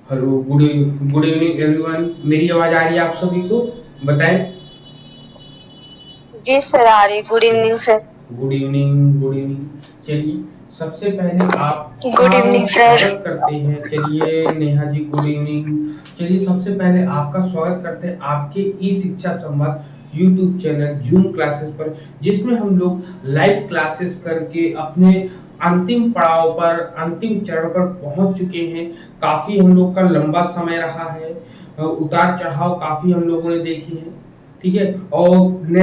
Hello, good evening everyone. मेरी आवाज आ रही है आप सभी को? बताएं। जी सर, आ रही। Good evening sir. Good evening, good evening. चलिए, सबसे पहले आपका गुड इवनिंग सर। स्वागत करते हैं। चलिए नेहा जी, गुड इवनिंग। चलिए, सबसे पहले आपका स्वागत करते हैं आपके ई शिक्षा संवाद यूट्यूब चैनल जूम क्लासेस पर, जिसमें हम लोग लाइव क्लासेस करके अपने अंतिम पड़ाव पर, अंतिम चरण पर पहुंच चुके हैं। काफी हम लोग का लंबा समय रहा है, उतार चढ़ाव काफी हम लोगों ने देखे हैं। ठीक है। और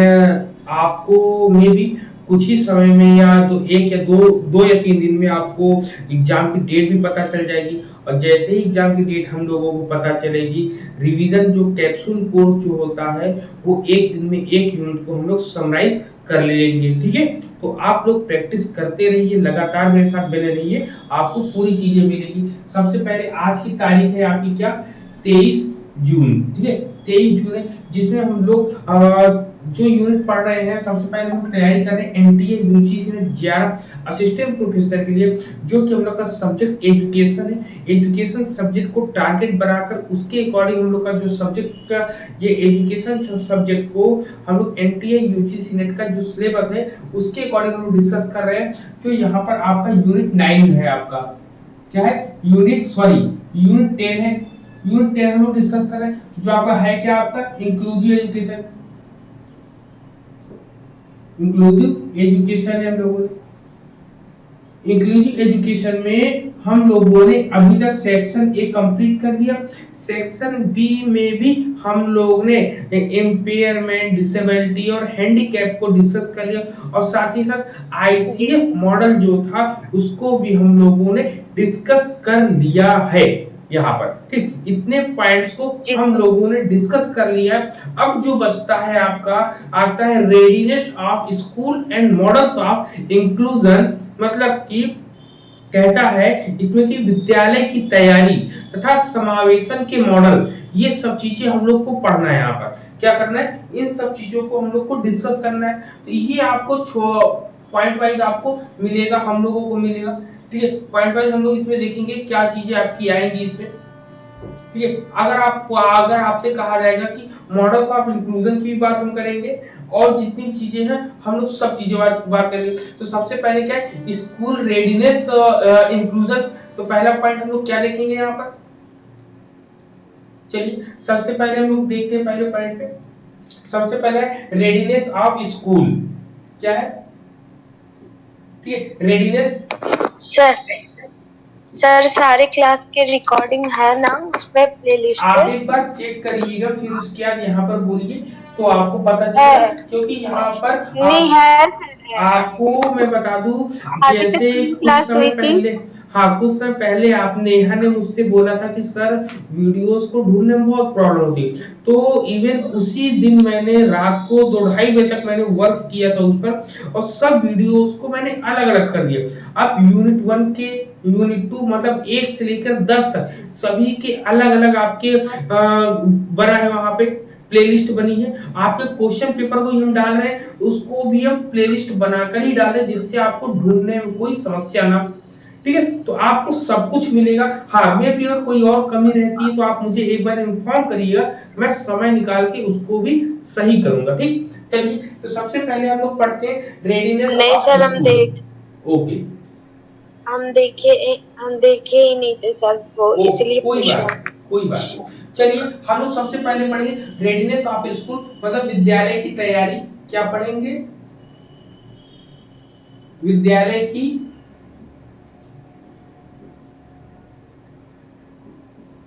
आपको में भी कुछ ही समय में या तो एक या दो या 3 दिन में आपको एग्जाम की डेट भी पता चल जाएगी। और जैसे ही एग्जाम की डेट हम लोगों को पता चलेगी, रिवीजन जो कैप्सूल कोर्स जो होता है, वो एक दिन में एक यूनिट को हम लोग समराइज कर लेंगे। ठीक है। तो आप लोग प्रैक्टिस करते रहिए, लगातार मेरे साथ बने रहिए, आपको पूरी चीजें मिलेगी। सबसे पहले आज की तारीख है आपकी क्या? 23 जून। ठीक है, 23 जून है, जिसमें हम लोग जो यूनिट पढ़ रहे हैं, सबसे पहले हम तैयारी कर रहे हैं एनटीए यूजीसी में 11 असिस्टेंट प्रोफेसर के लिए, जो कि हम लोग का सब्जेक्ट एजुकेशन है। एजुकेशन सब्जेक्ट को टारगेट बनाकर उसके अकॉर्डिंग हम लोग का जो सब्जेक्ट का ये एजुकेशन सब्जेक्ट को हम लोग एनटीए यूजीसी नेट का जो सिलेबस है उसके अकॉर्डिंग हम लोग डिस्कस कर रहे हैं। जो यहाँ पर आपका यूनिट 9 है, आपका क्या है? यूनिट 10 है। यूनिट 10 हम लोग डिस्कस कर रहे हैं, जो आपका है क्या? आपका इंक्लूसिव एजुकेशन। इंक्लूसिव एजुकेशन है हम लोगों ने। इंक्लूसिव एजुकेशन में हम लोगों ने अभी तक सेक्शन ए कंप्लीट कर लिया। सेक्शन बी में भी हम लोग ने इम्पेयरमेंट, डिसेबिलिटी और हैंडीकैप को डिस्कस कर लिया। और साथ ही साथ जी आईसीएफ मॉडल जो था उसको भी हम लोगों ने डिस्कस कर लिया है। यहाँ पर ठीक इतने पॉइंट्स को जी हम लोगों ने डिस्कस कर लिया। अब जो बचता है आपका, आता है readiness of school and models of inclusion. मतलब कि कहता है इसमें कि विद्यालय की तैयारी तथा समावेशन के मॉडल, ये सब चीजें हम लोग को पढ़ना है। यहाँ पर क्या करना है? इन सब चीजों को हम लोग को डिस्कस करना है। तो ये आपको पॉइंट वाइज आपको मिलेगा, हम लोगों को मिलेगा। ठीक है, पॉइंट वाइज हम लोग इसमें देखेंगे क्या चीजें आपकी आएंगी इसमें। ठीक है। अगर आपसे कहा जाएगा कि मॉडल्स ऑफ इंक्लूजन की बात हम करेंगे, और जितनी चीजें हैं हम लोग सब चीजें बात करेंगे। तो सबसे पहले क्या है? School readiness inclusion. तो पहला पॉइंट हम लोग क्या देखेंगे यहाँ पर? चलिए, सबसे पहले हम लोग देखते हैं पहले पॉइंट पे। सबसे पहले रेडीनेस ऑफ स्कूल क्या है? ठीक है, रेडीनेस। सर। सर, सारे क्लास के रिकॉर्डिंग है ना उसमें, प्लेलिस्ट पे? आप एक बार चेक करिएगा, फिर उसके बाद यहाँ पर बोलिए, तो आपको पता चलेगा। है। क्योंकि यहाँ पर नहीं आप है सर, है। आपको मैं बता दूं, आज तक जैसे पूरी कुछ क्लास समय हुई थी। पहले, हाँ कुछ समय पहले आप नेहा ने मुझसे बोला था कि सर वीडियोस को ढूंढने में बहुत प्रॉब्लम होती है। तो इवन उसी दिन मैंने रात को 2-2:30 बजे तक मैंने वर्क किया था उस पर, और सब वीडियोस को मैंने अलग अलग कर दिया। अब यूनिट 1 के, यूनिट 2 मतलब 1 से लेकर 10 तक सभी के अलग अलग आपके बना है वहां पे, प्लेलिस्ट बनी है। आपके क्वेश्चन पेपर को ही हम डाल रहे हैं, उसको भी हम प्लेलिस्ट बनाकर ही डालें, जिससे आपको ढूंढने में कोई समस्या ना। ठीक है, तो आपको सब कुछ मिलेगा। हाँ, में भी अगर कोई और कमी रहती है तो आप मुझे एक बार इन्फॉर्म करिएगा, मैं समय निकाल के उसको भी सही करूंगा। ठीक, चलिए, तो सबसे पहले हम लोग पढ़ते हैं रेडीनेस नहीं ऑफ सर, स्कूल। ओके। हम देखे ही नहीं थे सर, वो ओ, इसलिए कोई पूछ बात रहा हूँ। नहीं, कोई बात नहीं। चलिए, हम लोग सबसे पहले पढ़ेंगे रेडीनेस ऑफ स्कूल, मतलब विद्यालय की तैयारी। क्या पढ़ेंगे? विद्यालय की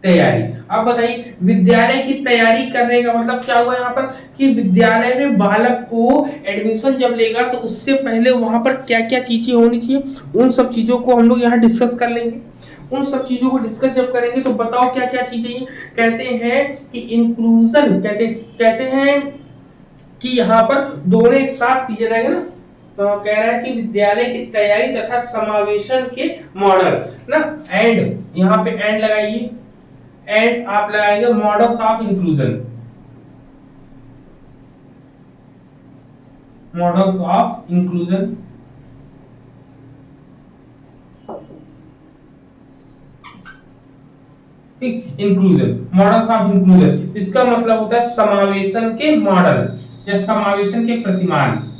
तैयारी। अब बताइए, विद्यालय की तैयारी करने का मतलब क्या हुआ यहाँ पर? कि विद्यालय में बालक को एडमिशन जब लेगा तो उससे पहले वहां पर क्या क्या चीजें होनी चाहिए, उन सब चीजों को हम लोग यहाँ डिस्कस कर लेंगे। उन सब चीजों को डिस्कस जब करेंगे तो बताओ क्या क्या चीजें ये कहते हैं कि इंक्लूजन, कहते कहते हैं कि यहाँ पर दोनों एक साथ किया जाएगा ना। तो कह रहा है कि विद्यालय की तैयारी तथा समावेशन के मॉडल ना। एंड यहाँ पे एंड लगाइए, एंड आप लगाएंगे models of inclusion. Models of inclusion. ठीक, इंक्लूजन, मॉडल्स ऑफ इंक्लूजन, इसका मतलब होता है समावेशन के मॉडल या समावेशन के प्रतिमान।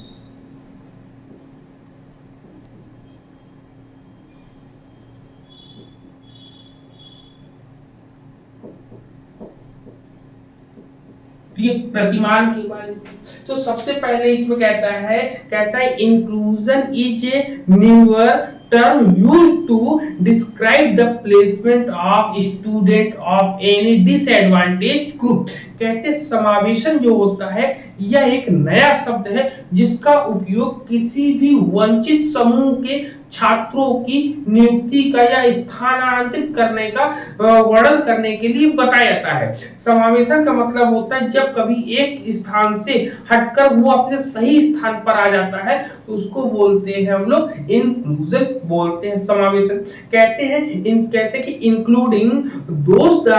ठीक है, प्रतिमान के बारे में तो सबसे पहले इसमें कहता है inclusion is a newer term used to describe the placement of student of any disadvantaged group। कहते समावेशन जो होता है यह एक नया शब्द है जिसका उपयोग किसी भी वंचित समूह के छात्रों की नियुक्ति का या स्थानांतरित करने का वर्णन करने के लिए बताया जाता है। समावेशन का मतलब होता है जब कभी एक स्थान से हटकर वो अपने सही स्थान पर आ जाता है तो उसको बोलते हैं हम लोग इंक्लूजन बोलते हैं, समावेशन। कहते हैं कि including those the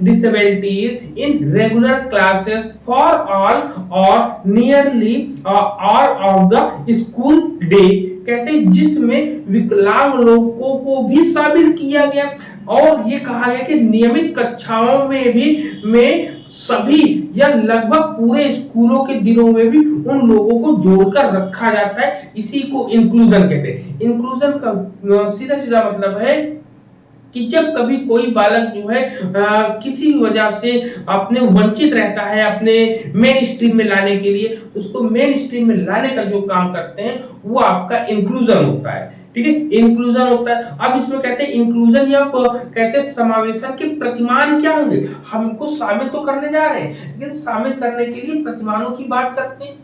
disabilities in regular classes for all और nearly all of the school day. कहते हैं जिसमें विकलांग लोगों को भी शामिल किया गया और ये कहा गया कि नियमित कक्षाओं में सभी या लगभग पूरे स्कूलों के दिनों में भी उन लोगों को जोड़कर रखा जाता है, इसी को इंक्लूजन कहते हैं। इंक्लूजन का सीधा सीधा मतलब है कि जब कभी कोई बालक जो है किसी वजह से अपने वंचित रहता है अपने मेन स्ट्रीम में लाने के लिए, उसको मेन स्ट्रीम में लाने का जो काम करते हैं वो आपका इंक्लूजन होता है। ठीक है, इंक्लूजन होता है। अब इसमें कहते हैं इंक्लूजन या कहते हैं समावेशन के प्रतिमान क्या होंगे। हमको शामिल तो करने जा रहे हैं लेकिन शामिल करने के लिए प्रतिमानों की बात करते हैं,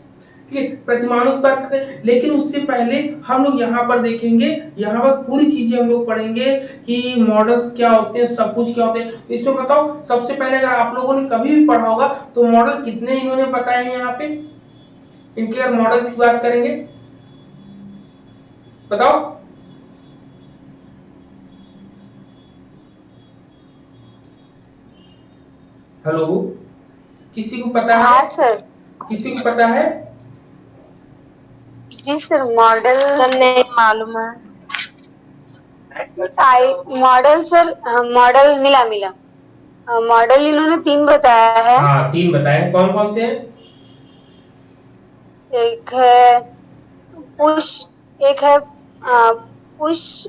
प्रतिमानों की बात करते हैं। लेकिन उससे पहले हम लोग यहाँ पर देखेंगे, यहाँ पर पूरी चीजें हम लोग पढ़ेंगे कि मॉडल्स क्या होते हैं, सब कुछ क्या होते हैं। इसमें बताओ सबसे पहले अगर आप लोगों ने कभी भी पढ़ा होगा तो मॉडल कितने इन्होंने बताए हैं यहाँ पे, इनके अगर मॉडल्स की बात करेंगे बताओ। हेलो, किसी को पता है? हाँ सर। किसी को पता है? जी सर, मॉडल नहीं मालूम है। मॉडल सर, मॉडल मिला मॉडल इन्होंने 3 बताया है। हाँ 3 बताए, कौन कौन से हैं? एक है पुश, एक है पुश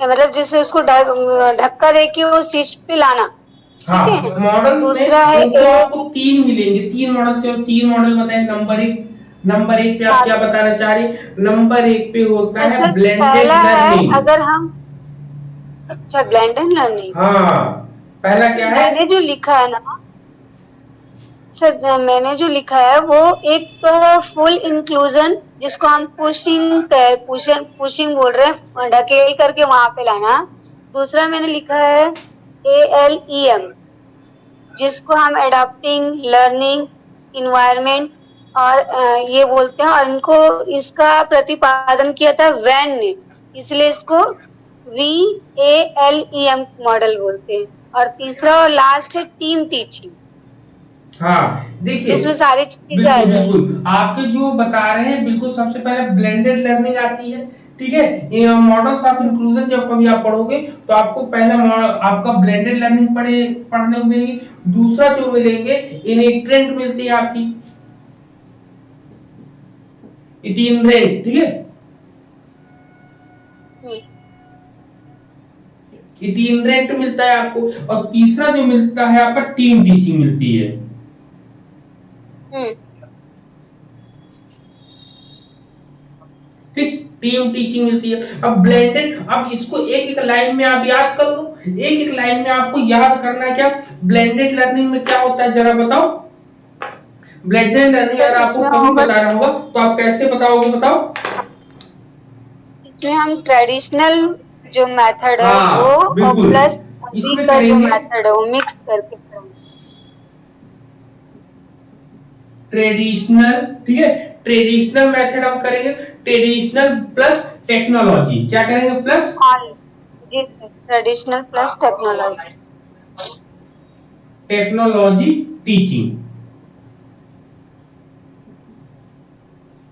मतलब जिससे उसको धक्का दे के वो शीर्ष पे लाना। हाँ, मॉडल्स दूसरा है आपको 3 मिलेंगे, 3 मॉडल। चलो 3 मॉडल बताएं। नंबर एक पे आप क्या बताना चाह रही हैं? नंबर 1 पे होता है ब्लेंडेड लर्निंग। अगर हम अच्छा ब्लेंडेड लर्निंग, हाँ पहला क्या है? मैंने जो लिखा है ना सर, मैंने जो लिखा है वो एक फुल इंक्लूजन जिसको हम पुशिंग बोल रहे हैं, ढकेल करके वहां पे लाना। दूसरा मैंने लिखा है ALEM जिसको हम एडाप्टिंग लर्निंग इन्वायरमेंट और ये बोलते हैं, और इनको इसका प्रतिपादन किया था वैन ने, इसलिए इसको VALEM मॉडल बोलते हैं। और तीसरा और लास्ट है टीम टीचिंग। हाँ देखिए, जिसमें सारी चीजें बिल्कुल आपके जो बता रहे हैं बिल्कुल। सबसे पहले ब्लेंडेड लर्निंग आती है, ठीक है। मॉडल्स ऑफ इंक्लूजन जब कभी आप पढ़ोगे तो आपको पहला मॉडल आपका ब्लेंडेड लर्निंग पढ़ने को मिलेगी। दूसरा जो मिलेंगे इनिट्रेंट मिलती है आपकी, इटिनरेंट, ठीक है। इटिनरेंट मिलता है आपको, और तीसरा जो मिलता है आपका टीम टीचिंग मिलती है। ठीक, टीम टीचिंग मिलती है। अब ब्लेंडेड, अब इसको एक एक लाइन में आप याद कर लो, एक एक लाइन में आपको याद करना है क्या ब्लेंडेड लर्निंग में क्या होता है जरा बताओ। ब्लेंडेड लर्निंग अगर आपको कभी बताना होगा तो आप कैसे बताओगे, बताओ। इसमें हम ट्रेडिशनल जो मेथड है वो और प्लस इसमें का जो मेथड है वो मिक्स करके ट्रेडिशनल, ठीक है। ट्रेडिशनल मेथड हम करेंगे, ट्रेडिशनल प्लस टेक्नोलॉजी। क्या करेंगे? Plus traditional plus technology, technology teaching.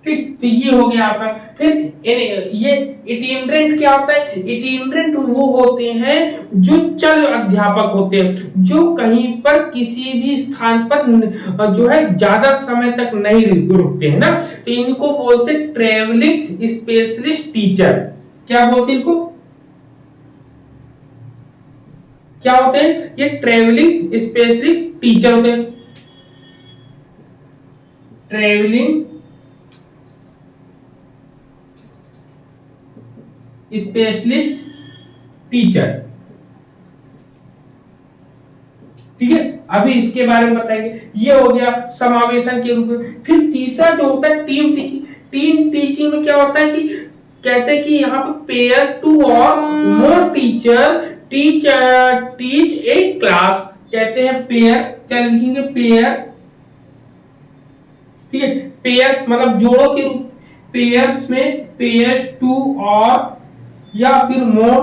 ठीक, तो ये हो गया आपका। फिर ये इटिनरेंट क्या होता है? इटिनरेंट वो होते हैं जो चल अध्यापक होते हैं, जो कहीं पर किसी भी स्थान पर जो है ज्यादा समय तक नहीं रुकते हैं ना, तो इनको बोलते हैं ट्रेवलिंग स्पेशलिस्ट टीचर। क्या बोलते हैं इनको? क्या होते हैं? ये ट्रेवलिंग स्पेशलिस्ट टीचर होते हैं। Travelling specialist teacher. ठीक है, अभी इसके बारे में बताएंगे। ये हो गया समावेशन के रूप में। फिर तीसरा जो होता है टीम टीचिंग। टीम टीचिंग में क्या होता है कि कहते हैं कि यहाँ पे पेयर टू और मोर टीचर टीच ए क्लास। कहते हैं पेयर, क्या लिखेंगे? पेयर। ठीक है, पेयर्स मतलब जोड़ों के रूप, पेयर्स में पेयर्स टू और या फिर मोर,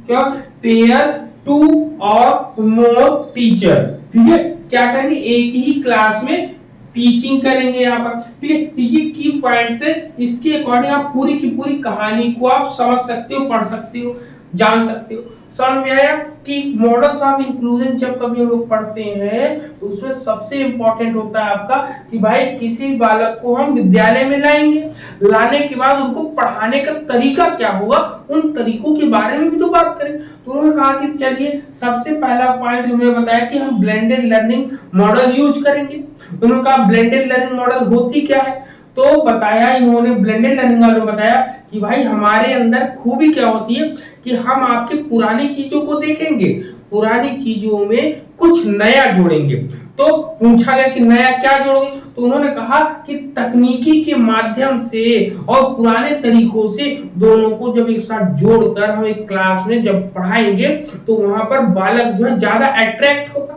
क्या? पेयर टू और मोर टीचर। ठीक है, क्या करेंगे? एक ही क्लास में टीचिंग करेंगे यहाँ पर। ठीक है, तो ये की पॉइंट्स है। इसके अकॉर्डिंग आप पूरी की पूरी कहानी को आप समझ सकते हो, पढ़ सकते हो, जान सकते हो। समझ में आया कि मॉडल्स ऑफ इंक्लूजन जब कभी हम लोग पढ़ते हैं तो उसमें सबसे इंपॉर्टेंट होता है आपका कि भाई किसी बालक को हम विद्यालय में लाएंगे, लाने के बाद उनको पढ़ाने का तरीका क्या होगा, उन तरीकों के बारे में भी तो बात करें। तो उन्होंने कहा कि चलिए सबसे पहला पॉइंट उन्होंने बताया कि हम ब्लेंडेड लर्निंग मॉडल यूज करेंगे। उन्होंने कहा ब्लेंडेड लर्निंग मॉडल होती क्या है, तो बताया इन्होंने ब्लेंडेड लर्निंग मॉडल बताया कि भाई हमारे अंदर खूबी क्या होती है कि हम आपके पुरानी चीजों को देखेंगे, पुरानी चीजों में कुछ नया जोड़ेंगे। तो पूछा गया कि नया क्या जोड़ोगे, तो उन्होंने कहा कि तकनीकी के माध्यम से और पुराने तरीकों से दोनों को जब एक साथ जोड़कर हम एक क्लास में जब पढ़ाएंगे तो वहां पर बालक जो है ज्यादा अट्रैक्ट होगा।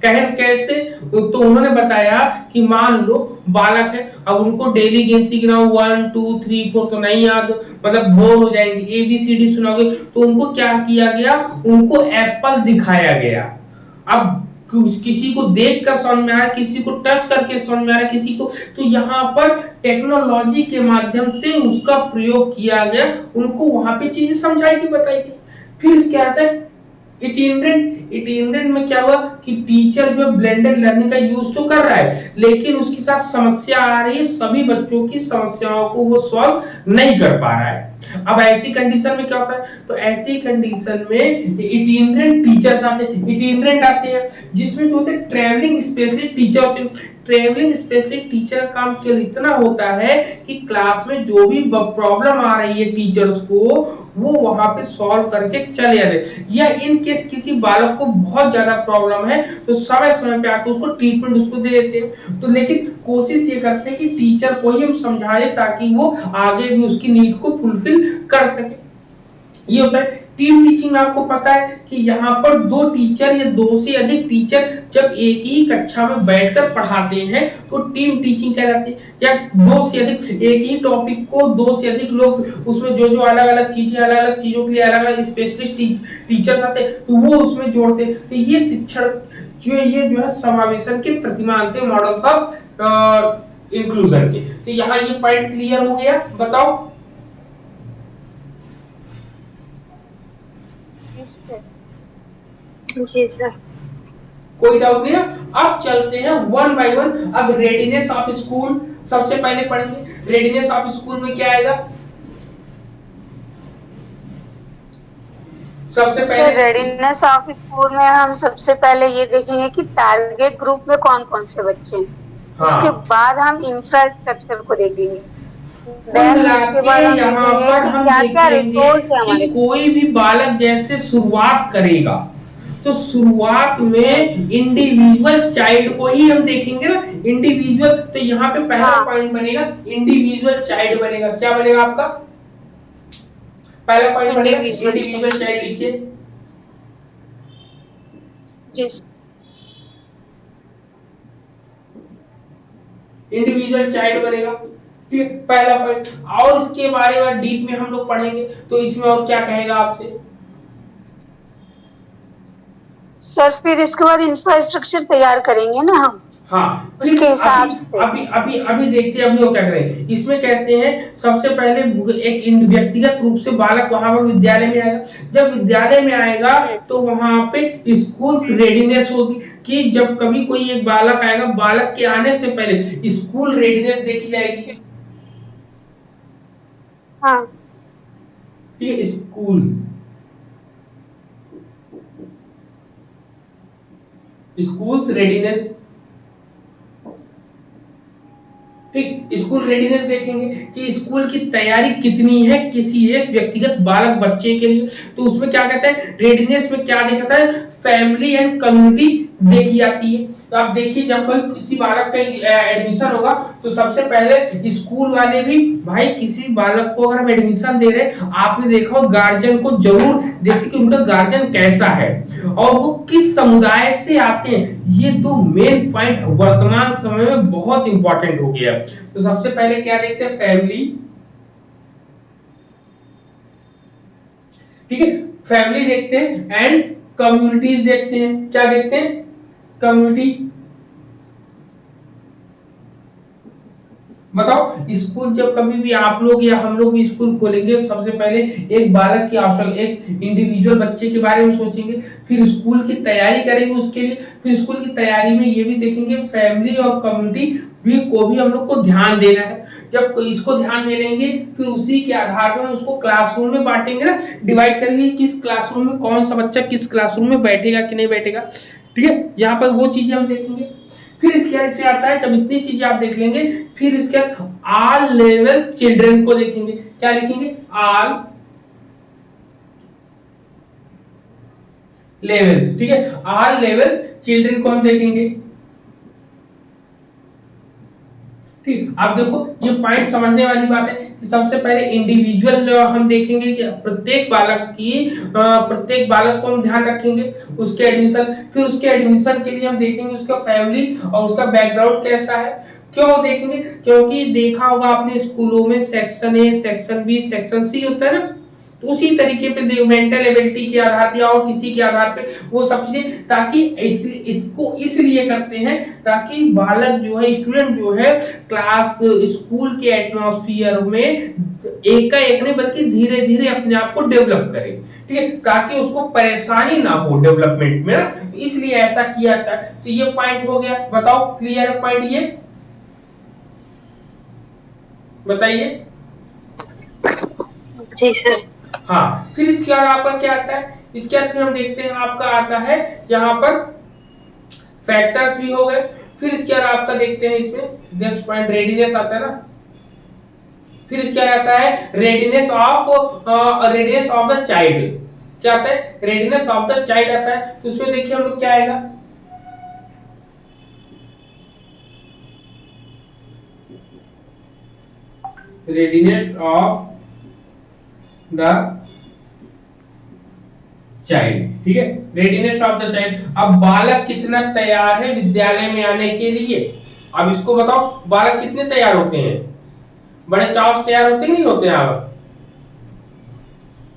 कैसे? तो उन्होंने बताया कि मान लो बालक है, अब उनको डेली गिनती गिनाओ 1 2 3 4 तो नहीं याद, मतलब बोर हो जाएंगे। ABCD सुनाओगे तो उनको क्या किया गया, उनको एप्पल दिखाया गया। अब किसी को देख कर समझ में आया, किसी को टच करके समझ में आया, किसी को, तो यहाँ पर टेक्नोलॉजी के माध्यम से उसका प्रयोग किया गया, उनको वहां पे चीजें समझाई गई, बताई गई। फिर क्या आता है इटिनरेंट में क्या हुआ कि टीचर जो ब्लेंडेड लर्निंग का यूज तो कर रहा है लेकिन उसके साथ समस्या आ रही है, सभी बच्चों की समस्याओं को वो सॉल्व नहीं कर पा रहा है। अब ऐसी कंडीशन में क्या होता है, तो ऐसी कंडीशन में इटिनरेंट टीचर्स आते हैं, इटिनरेंट आते हैं जिसमें जो होते हैं ट्रैवलिंग स्पेशलिस्ट टीचर होते हैं। ट्रैवलिंग स्पेशलिस्ट टीचर का काम केवल इतना होता है कि क्लास में जो भी प्रॉब्लम आ रही है टीचर्स को वो वहां पे सॉल्व करके चले जाते, या इन केस किसी बालक को बहुत ज्यादा प्रॉब्लम है तो समय समय पे आके उसको ट्रीटमेंट उसको दे देते हैं। तो लेकिन कोशिश ये करते हैं कि टीचर को ही हम समझाएं ताकि वो आगे भी उसकी नीड को फुलफिल कर सके। ये होता है टीम टीचिंग में। आपको पता है कि यहाँ पर दो टीचर या दो से अधिक टीचर जब एक ही कक्षा में बैठकर पढ़ाते हैं तो टीम टीचिंग कहलाती है। या दो से अधिक एक ही टॉपिक को दो से अधिक लोग उसमें जो जो अलग अलग चीजों के लिए अलग अलग स्पेशलिस्ट टीचर आते हैं तो वो उसमें जोड़ते हैं। तो ये शिक्षण ये जो है समावेशन के प्रतिमान थे मॉडल्स ऑफ इंक्लूजन के। तो यहाँ ये पॉइंट क्लियर हो गया, बताओ। जी सर, कोई डाउट नहीं है। अब चलते हैं वन बाय वन। अब रेडीनेस ऑफ स्कूल सबसे पहले पढ़ेंगे। रेडीनेस ऑफ स्कूल में क्या आएगा सबसे पहले? रेडीनेस ऑफ स्कूल में हम सबसे पहले ये देखेंगे कि टारगेट ग्रुप में कौन कौन से बच्चे हैं। हाँ। उसके बाद हम इंफ्रास्ट्रक्चर को देखेंगे। उसके बाद हम देखेंगे क्या क्या रिसोर्स है हमारे। कोई भी बालक जैसे शुरुआत करेगा तो शुरुआत में इंडिविजुअल चाइल्ड को ही हम देखेंगे ना, इंडिविजुअल। तो यहाँ पे पहला पॉइंट बनेगा इंडिविजुअल चाइल्ड बनेगा। क्या बनेगा आपका पहला पॉइंट? बनेगा इंडिविजुअल चाइल्ड। लिखिए इंडिविजुअल चाइल्ड बनेगा, ठीक, पहला पॉइंट। और इसके बारे में डीप में हम लोग पढ़ेंगे तो इसमें और क्या कहेगा आपसे सर? फिर इसके बाद इंफ्रास्ट्रक्चर तैयार करेंगे ना हम। हाँ, फिर उसके हिसाब अभी से। अभी अभी अभी देखते हैं अभी वो क्या करें। इसमें कहते हैं सबसे पहले एक व्यक्तिगत रूप से बालक वहां पर विद्यालय में आएगा। जब विद्यालय में आएगा तो वहां पे स्कूल रेडीनेस होगी कि जब कभी कोई एक बालक आएगा, बालक के आने से पहले स्कूल रेडीनेस देखी जाएगी। हाँ। ठीक है, स्कूल रेडीनेस। ठीक, स्कूल रेडीनेस देखेंगे कि स्कूल की तैयारी कितनी है किसी एक व्यक्तिगत बालक बच्चे के लिए। तो उसमें क्या कहता है, रेडीनेस में क्या दिखाता है, फैमिली एंड कम्युनिटी देखी जाती है। तो आप देखिए जब कोई किसी बालक का एडमिशन होगा तो सबसे पहले स्कूल वाले भी, भाई किसी बालक को अगर हम एडमिशन दे रहे हैं, आपने देखा हो गार्जियन को जरूर देखते कि उनका गार्जियन कैसा है और वो किस समुदाय से आते हैं। ये दो मेन पॉइंट वर्तमान समय में बहुत इंपॉर्टेंट हो गया। तो सबसे पहले क्या देखते हैं, फैमिली। ठीक है, फैमिली देखते हैं एंड कम्युनिटीज देखते हैं। क्या देखते हैं, कम्युनिटी। बताओ, स्कूल जब कभी भी आप लोग या हम लोग भी स्कूल खोलेंगे, सबसे पहले एक बालक की आवश्यकता, एक इंडिविजुअल बच्चे के बारे में सोचेंगे, फिर स्कूल की तैयारी करेंगे उसके लिए, फिर स्कूल की तैयारी में ये भी देखेंगे फैमिली और कम्युनिटी भी को भी हम लोग को ध्यान देना है। जब इसको ध्यान दे लेंगे फिर उसी के आधार पर उसको क्लासरूम में बांटेंगे ना, डिवाइड करेंगे किस क्लासरूम में कौन सा बच्चा किस क्लासरूम में बैठेगा कि नहीं बैठेगा। ठीक है, यहाँ पर वो चीजें हम देखेंगे। फिर इसके बाद आता है, जब इतनी चीजें आप देख लेंगे, फिर इसके बाद ऑल लेवल्स चिल्ड्रन को देखेंगे। क्या लिखेंगे, ऑल लेवल्स। ठीक है, ऑल लेवल्स चिल्ड्रन को हम देखेंगे। ठीक, अब देखो ये पॉइंट समझने वाली बात है कि सबसे पहले इंडिविजुअल हम देखेंगे कि प्रत्येक बालक को हम ध्यान रखेंगे उसके एडमिशन। फिर उसके एडमिशन के लिए हम देखेंगे उसका फैमिली और उसका बैकग्राउंड कैसा है। क्यों देखेंगे, क्योंकि देखा होगा आपने स्कूलों में section A, section B, section C होता है ना, तो उसी तरीके पे मेंटल एबिलिटी के आधार पे और किसी के आधार पे वो सब चीजें, ताकि इसको इसलिए करते हैं ताकि बालक जो है, स्टूडेंट जो है, क्लास स्कूल के एटमॉस्फेयर में एकाएक नहीं बल्कि धीरे धीरे अपने आप को डेवलप करे। ठीक है, ताकि उसको परेशानी ना हो डेवलपमेंट में ना, इसलिए ऐसा किया जाता है। तो ये पॉइंट हो गया, बताओ क्लियर है पॉइंट ये, बताइए। जी सर। हाँ, फिर इसके बाद आपका क्या आता है, इसके बाद फिर हम देखते हैं आपका आता है यहाँ पर फैक्टर्स भी हो गए। फिर इसके बाद आपका देखते हैं इसमें नेक्स्ट पॉइंट रेडीनेस आता है ना। फिर इसके बाद आता है रेडीनेस ऑफ द चाइल्ड। क्या आता है, रेडीनेस ऑफ द चाइल्ड आता है। तो उसमें देखिए हम लोग क्या आएगा, रेडीनेस ऑफ द चाइल्ड। ठीक है, रेडीनेस ऑफ द चाइल्ड। अब बालक कितना तैयार है विद्यालय में आने के लिए, अब इसको बताओ बालक कितने तैयार होते हैं, बड़े चाव से तैयार होते नहीं होते आप।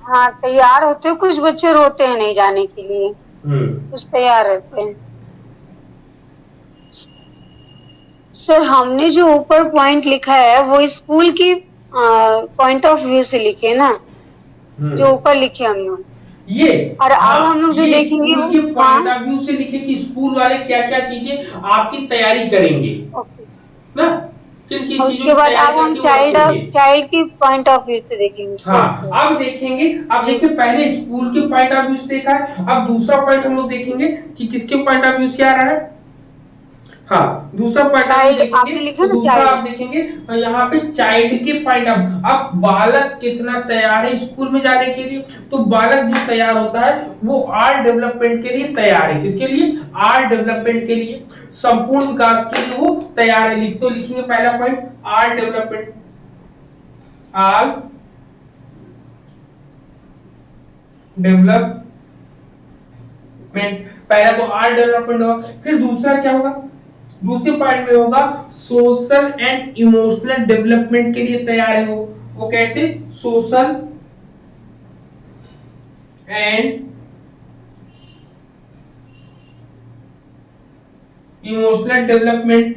हाँ तैयार होते हैं, कुछ बच्चे रोते हैं नहीं जाने के लिए, कुछ तैयार रहते हैं। सर हमने जो ऊपर पॉइंट लिखा है वो स्कूल की पॉइंट ऑफ व्यू से लिखे ना, जो ऊपर लिखे हम लोग ये, और अब हम लोग जो देखेंगे स्कूल के पॉइंट ऑफ व्यू से लिखे कि स्कूल वाले क्या क्या चीजें आपकी तैयारी करेंगे ना, किन किन चीजों उसके बाद अब हम चाइल्ड की पॉइंट ऑफ व्यू से देखेंगे। हाँ, अब देखेंगे, अब देखिए पहले स्कूल के पॉइंट ऑफ व्यू से देखा है, अब दूसरा पॉइंट हम लोग देखेंगे कि किसके पॉइंट ऑफ व्यू से आ रहा है। हाँ, दूसरा पॉइंट देखेंगे, तो दूसरा आप देखेंगे यहाँ पे चाइल्ड के पॉइंट ऑफ। अब बालक कितना तैयार है स्कूल में जाने के लिए, तो बालक जो तैयार होता है वो आल डेवलपमेंट के लिए तैयार है। किसके लिए, आल डेवलपमेंट के लिए, संपूर्ण विकास के लिए वो तैयार है। लिख तो लिखेंगे पहला पॉइंट, आल डेवलपमेंट, आल डेवलपमेंट, पहला तो आल डेवलपमेंट होगा। फिर दूसरा क्या होगा, दूसरे पॉइंट में होगा सोशल एंड इमोशनल डेवलपमेंट के लिए तैयार है वो कैसे, सोशल एंड इमोशनल डेवलपमेंट।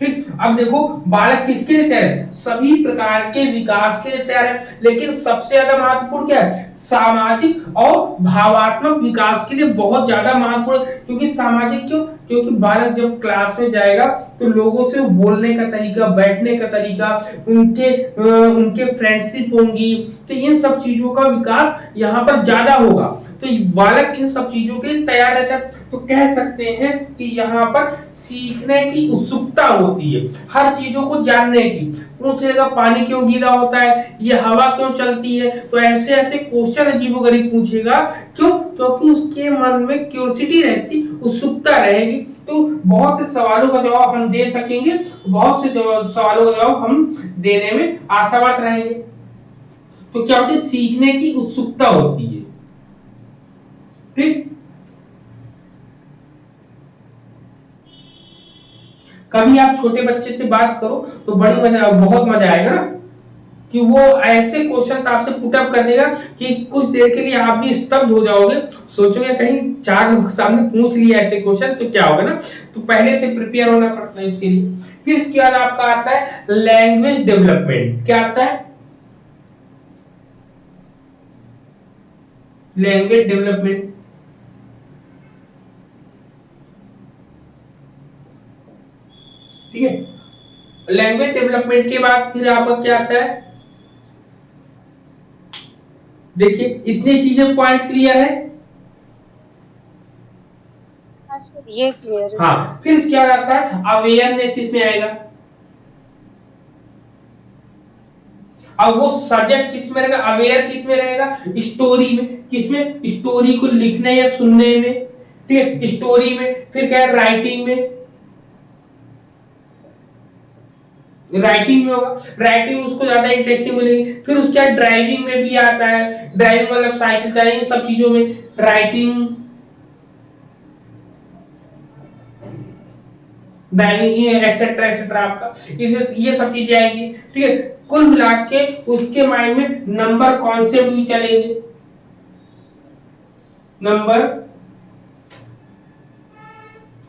ठीक, अब देखो बालक किसके लिए तैयार है, सभी प्रकार के विकास के लिए तैयार है, लेकिन सबसे ज्यादा महत्वपूर्ण क्या है, सामाजिक और भावात्मक विकास के लिए बहुत ज्यादा महत्वपूर्ण। क्योंकि सामाजिक क्यों, क्योंकि बालक जब क्लास में जाएगा तो लोगों से बोलने का तरीका, बैठने का तरीका, उनके फ्रेंडशिप होंगी, तो इन सब चीजों का विकास यहाँ पर ज्यादा होगा। तो बालक इन सब चीजों के लिए तैयार रहता है। तो कह सकते हैं कि यहाँ पर सीखने की उत्सुकता होती है, हर चीजों को जानने की। पूछेगा पानी क्यों गीला होता है, ये हवा क्यों चलती है, तो ऐसे ऐसे क्वेश्चन अजीबोगरीब पूछेगा। क्यों, क्योंकि उसके मन में क्यूरियोसिटी रहती, उत्सुकता रहेगी। तो बहुत से सवालों का जवाब हम दे सकेंगे, बहुत से सवालों का जवाब हम देने में आशावाद रहेंगे। तो क्या होती है, सीखने की उत्सुकता होती है। ठीक, कभी आप छोटे बच्चे से बात करो तो बहुत मजा आएगा ना, कि वो ऐसे क्वेश्चन आपसे पुट अप कर देगा कि कुछ देर के लिए आप भी स्तब्ध हो जाओगे, सोचोगे कहीं चार लोग सामने पूछ लिया ऐसे क्वेश्चन तो क्या होगा ना। तो पहले से प्रिपेयर होना पड़ता है इसके लिए। फिर इसके बाद आपका आता है लैंग्वेज डेवलपमेंट। क्या आता है, लैंग्वेज डेवलपमेंट। ठीक है, लैंग्वेज डेवलपमेंट के बाद फिर आपका क्या आता है, देखिए इतनी चीजें पॉइंट क्लियर है। ये क्लियर है। हाँ, फिर इसके बाद आता है अवेयरनेस, इसमें आएगा। अब वो सब्जेक्ट किस में रहेगा, अवेयर किस में रहेगा, स्टोरी में। किसमें, स्टोरी को लिखने या सुनने में। ठीक है, स्टोरी में। फिर क्या है, राइटिंग में, राइटिंग में होगा, राइटिंग उसको ज्यादा इंटरेस्टिंग मिलेगी। फिर उसके बाद ड्राइविंग में भी आता है, ड्राइविंग मतलब साइकिल चलाना, इन सब चीजों में राइटिंग, ड्राइविंग एक्सेट्रा एक्सेट्रा आपका इसे ये सब चीजें आएंगी। ठीक है, कुल मिला के उसके माइंड में नंबर कॉन्सेप्ट भी चलेंगे, नंबर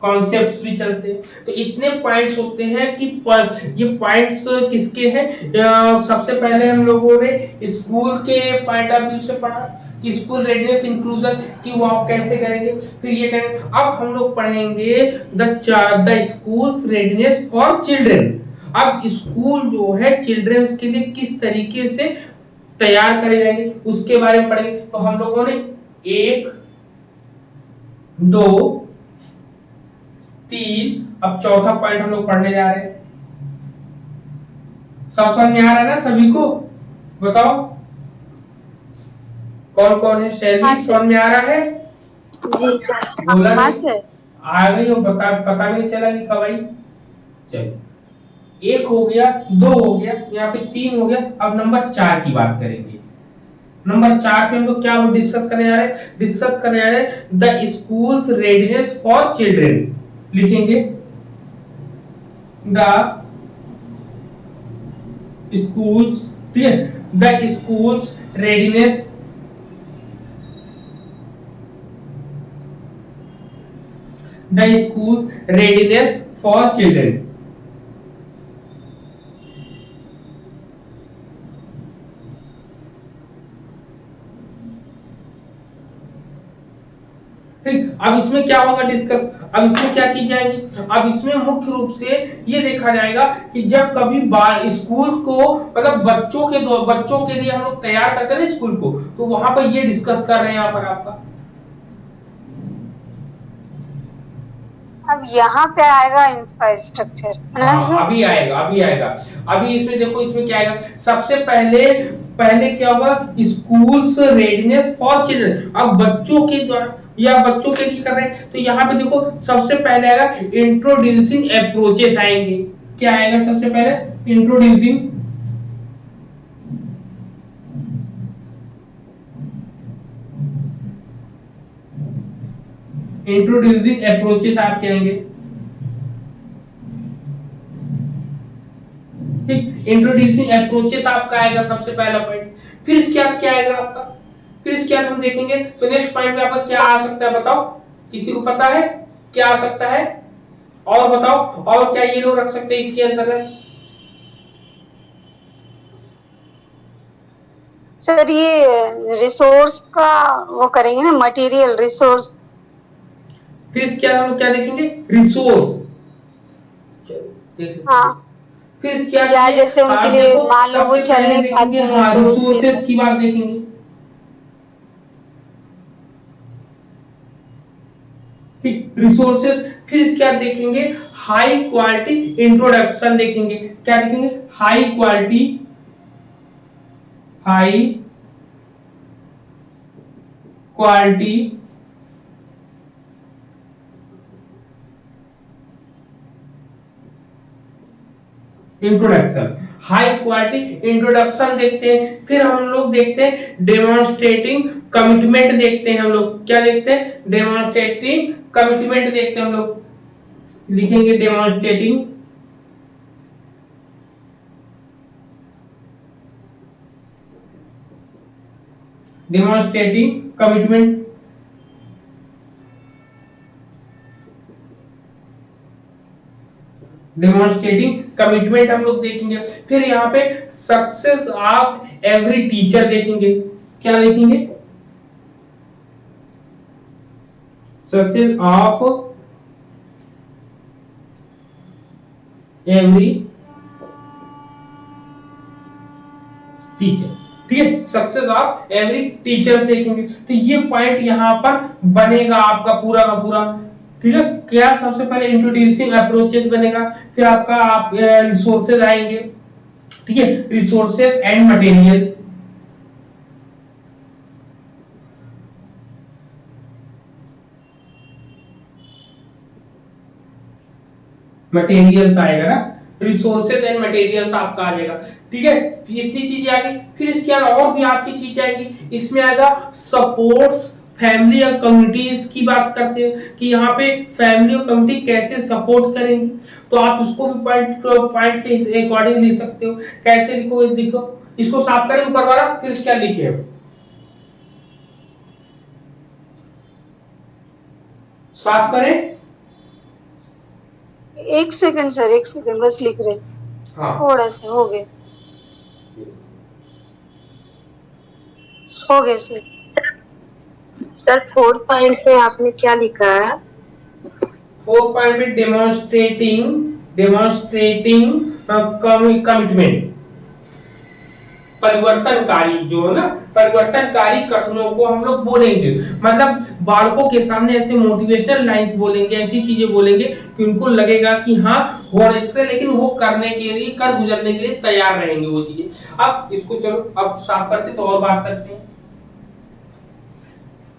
कॉन्सेप्ट्स भी चलते हैं। तो इतने पॉइंट्स होते हैं कि ये पॉइंट्स किसके हैं, सबसे पहले हम लोगों ने स्कूल के पॉइंट ऑफ व्यू से पढ़ा कि स्कूल रेडीनेस इंक्लूजन कि वो आप कैसे करेंगे। फिर ये करेंगे, अब हम लोग पढ़ेंगे the schools readiness for children. अब स्कूल जो है चिल्ड्रंस के लिए किस तरीके से तैयार करे जाएंगे उसके बारे में पढ़ेंगे। तो हम लोगों ने 1 2 3, अब चौथा पॉइंट हम लोग पढ़ने जा रहे हैं। सब समझ में आ रहा है ना सभी को, बताओ कौन कौन है। शैली समझ में आ रहा है, बोला नहीं, आ गई हो, पता भी नहीं चला कि कब आई। चलो, 1 हो गया, 2 हो गया, यहाँ पे 3 हो गया। अब नंबर 4 की बात करेंगे। नंबर 4 पे हम लोग क्या डिस्कस करने जा रहे हैं, डिस्कस करने जा रहे हैं the schools readiness for children. लिखेंगे द स्कूल्स, ठीक है, the schools readiness for children. ठीक, अब इसमें क्या होगा डिस्कस, अब इसमें क्या चीजें आएंगी। अब इसमें मुख्य रूप से ये देखा जाएगा कि जब कभी स्कूल को मतलब बच्चों के लिए हम लोग तैयार करते हैं ना स्कूल को, तो वहां पर ये डिस्कस कर रहे हैं यहाँ पर आपका। अब यहाँ पे आएगा इंफ्रास्ट्रक्चर। अभी आएगा। अभी इसमें देखो, इसमें क्या आएगा, सबसे पहले क्या होगा, स्कूल्स रेडीनेस फॉर चिल्ड्रन। अब बच्चों के द्वारा या बच्चों के लिए कर रहे हैं, तो यहाँ पे देखो सबसे पहले आएगा इंट्रोड्यूसिंग अप्रोचेस आएंगे। क्या आएगा सबसे पहले, इंट्रोड्यूसिंग अप्रोचेस आप कहेंगे। ठीक, इंट्रोड्यूसिंग अप्रोचेस आपका आएगा सबसे पहला पॉइंट। फिर इसके बाद क्या आएगा आपका, फिर इसके बाद हम देखेंगे तो नेक्स्ट पॉइंट में आपका क्या आ सकता है बताओ, किसी को पता है क्या आ सकता है? और बताओ, और क्या ये लोग रख सकते हैं इसके अंतर्गत? सर ये रिसोर्स का वो करेंगे ना, मटेरियल रिसोर्स। फिर इसके बाद हम लोग क्या देखेंगे? रिसोर्स। हाँ, फिर इसके बाद या जैसे उनके लिए देखो मान लो वो सबसे चल पहले नहीं देखेंगे, पाते हैं हाँ, तो उसके लिए। रिसोर्सेज की बात देखेंगे। ठीक, रिसोर्सेज। फिर इसके बाद देखेंगे हाई क्वालिटी इंट्रोडक्शन देखेंगे। क्या देखेंगे? High quality, high quality introduction, high quality introduction देखते हैं। फिर हम लोग देखते हैं डेमोन्स्ट्रेटिंग कमिटमेंट देखते हैं। हम लोग क्या देखते हैं? डेमोन्स्ट्रेटिंग कमिटमेंट देखते हैं। हम लोग लिखेंगे demonstrating demonstrating commitment. Demonstrating commitment हम लोग देखेंगे। फिर यहाँ पे सक्सेस ऑफ एवरी टीचर देखेंगे। क्या देखेंगे? Success of every teacher. ठीक है, सक्सेस ऑफ एवरी टीचर्स देखेंगे। तो ये पॉइंट यहाँ पर बनेगा आपका पूरा का पूरा। ठीक है, क्या सबसे पहले इंट्रोड्यूसिंग अप्रोचेस बनेगा, फिर आपका आप रिसोर्सेज आएंगे। ठीक है, रिसोर्सेज एंड मटेरियल, मटेरियल्स आएगा ना, रिसोर्सेज एंड मटेरियल्स आपका आ जाएगा। ठीक है, इतनी चीजें आ गई। फिर इसके बाद और भी आपकी चीजें आएगी, इसमें आएगा सपोर्ट्स फैमिली और कम्युनिटीज की बात करते हैं कि यहाँ पे फैमिली और कम्युनिटी कैसे सपोर्ट करेंगे। तो आप उसको भी पॉइंट के अकॉर्डिंग लिख सकते हो। कैसे लिखो? देखो, इसको साफ करें ऊपर वाला, फिर क्या लिखे, साफ करें। एक सेकंड सर, एक सेकंड बस लिख रहे। हाँ, थोड़ा सा हो गए, हो गए सर। सर 4 पॉइंट में आपने क्या लिखा है? 4 पॉइंट में डेमोन्स्ट्रेटिंग कमिटमेंट, परिवर्तनकारी जो है ना, परिवर्तनकारी कथनों को हम लोग बोलेंगे। मतलब बालकों के सामने ऐसे मोटिवेशनल लाइंस बोलेंगे, ऐसी चीजें बोलेंगे कि उनको लगेगा कि हाँ हो रहे थे, लेकिन वो करने के लिए, कर गुजरने के लिए तैयार रहेंगे वो चीजें। अब इसको चलो अब साफ करते तो और बात करते हैं।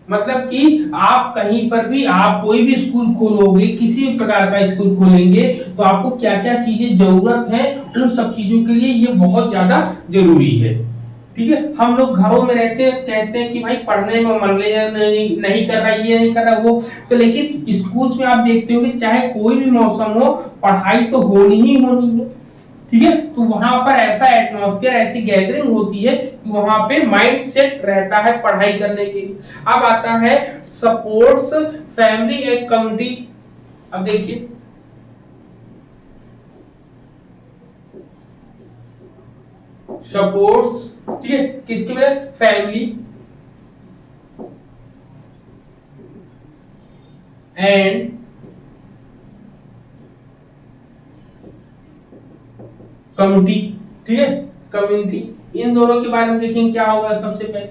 मतलब कि आप कहीं पर भी, आप कोई भी स्कूल खोलोगे, किसी भी प्रकार का स्कूल खोलेंगे, तो आपको क्या क्या चीजें जरूरत है, उन सब चीजों के लिए ये बहुत ज्यादा जरूरी है। ठीक है, हम लोग घरों में रहते हैं, कहते हैं कि भाई पढ़ने में मन नहीं कर रहा, ये नहीं कर रहा वो, तो लेकिन स्कूल्स में आप देखते हो कि चाहे कोई भी मौसम हो, पढ़ाई तो होनी ही होनी है। ठीक है, तो वहां पर ऐसा एटमॉस्फेयर, ऐसी गैदरिंग होती है कि वहां पे माइंड सेट रहता है पढ़ाई करने के लिए। अब आता है सपोर्ट्स फैमिली एंड कम्युनिटी। अब देखिए, सपोर्ट्स, ठीक है, किसके में? Family and community. ठीक है, कम्युनिटी, इन दोनों के बारे में देखेंगे क्या होगा। सबसे पहले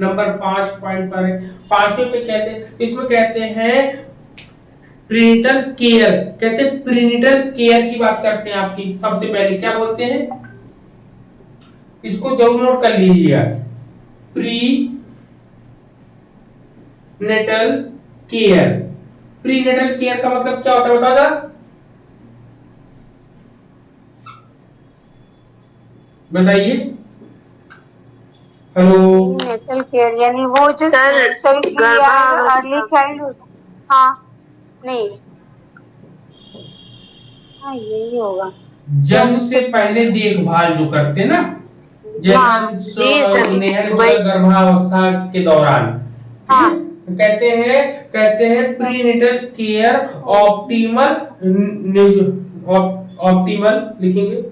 नंबर 5 पॉइंट पर है, 5वें पे कहते हैं, इसमें कहते हैं प्रीनेटल केयर। कहते हैं प्रीनेटल केयर की बात करते हैं आपकी। सबसे पहले क्या बोलते हैं, इसको जरूर नोट कर लीजिएगा, prenatal care. Prenatal care का मतलब क्या होता है बता जरा, बताइए। हेलो, नेटल केयर यानी वो जो सर, सेल्फ गर्भावस्था। Early childhood. हाँ, नहीं, हाँ यही होगा। जन्म से पहले देखभाल जो करते ना, हाँ जी सर। नेहर वही। गर्भावस्था के दौरान, ठीक हाँ है, कहते हैं प्रीनेटल केयर ऑप्टिमल, ऑप्टिमल लिखेंगे,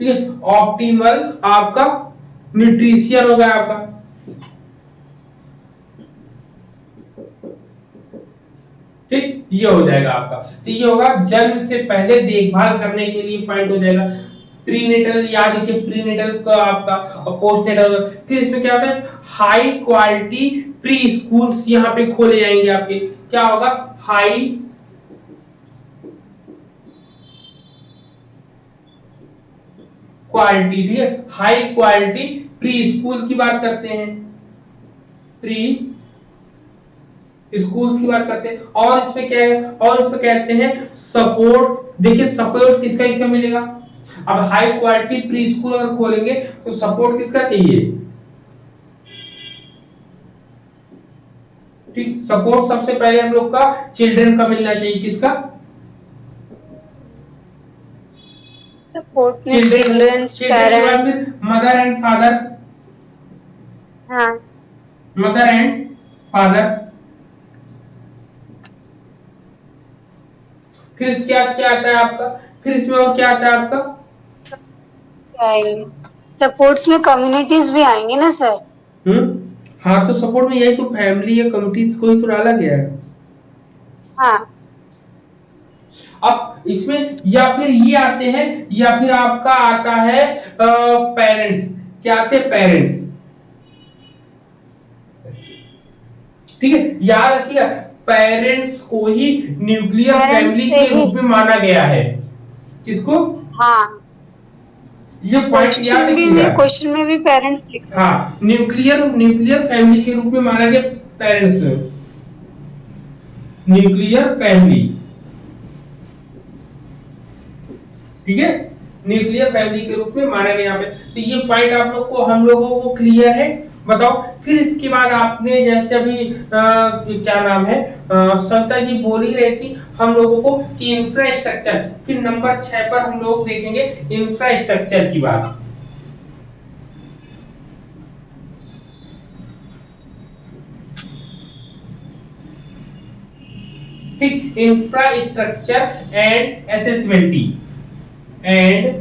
ठीक है, ऑप्टिमल आपका न्यूट्रिशन हो गया आपका, ठीक, ये हो जाएगा आपका। तो ये होगा जन्म से पहले देखभाल करने के लिए पॉइंट हो जाएगा। प्रीनेटल याद रखिए, प्रीनेटल का आपका, और पोस्टनेटल। फिर इसमें क्या होता है, हाई क्वालिटी प्री स्कूल्स यहाँ पे खोले जाएंगे आपके। क्या होगा, हाई क्वालिटी, ठीक है, हाई क्वालिटी प्री स्कूल की बात करते हैं, प्री स्कूल्स की बात करते हैं। और इसमें क्या है, और इसमें कहते हैं सपोर्ट। देखिए सपोर्ट किसका इसका मिलेगा, अब हाई क्वालिटी प्री स्कूल अगर खोलेंगे तो सपोर्ट किसका चाहिए, ठीक, सपोर्ट सबसे पहले हम लोग का चिल्ड्रन का मिलना चाहिए, किसका, सपोर्ट में childrens, parents. Mother and father, हाँ मदर एंड फादर। फिर इसके बाद क्या आता है आपका, फिर इसमें और क्या आता है आपका, आएंगे, सपोर्ट्स में कम्युनिटीज भी आएंगे ना सर। हाँ, तो सपोर्ट में यही तो फैमिली या कम्युनिटीज को ही तो डाला गया है। हाँ अब इसमें या फिर ये आते हैं, या फिर आपका आता है पेरेंट्स। क्या आते हैं, पेरेंट्स, ठीक है, याद रखिएगा पेरेंट्स को ही न्यूक्लियर फैमिली के रूप में माना गया है। किसको, हाँ, ये पॉइंट याद रखिएगा, क्वेश्चन में भी पेरेंट्स लिखा। हाँ, न्यूक्लियर फैमिली के रूप में माना गया पेरेंट्स को, न्यूक्लियर फैमिली, ठीक है, न्यूक्लियर फैमिली के रूप में माना गया यहाँ पे। तो ये पॉइंट आप लोग को, हम लोगों को क्लियर है, बताओ। फिर इसके बाद आपने जैसे अभी क्या नाम है, सविता जी बोल ही रही थी हम लोगों को कि इंफ्रास्ट्रक्चर। फिर नंबर 6 पर हम लोग देखेंगे इंफ्रास्ट्रक्चर की बात। ठीक, इंफ्रास्ट्रक्चर एंड एसेसिबिलिटी, एंड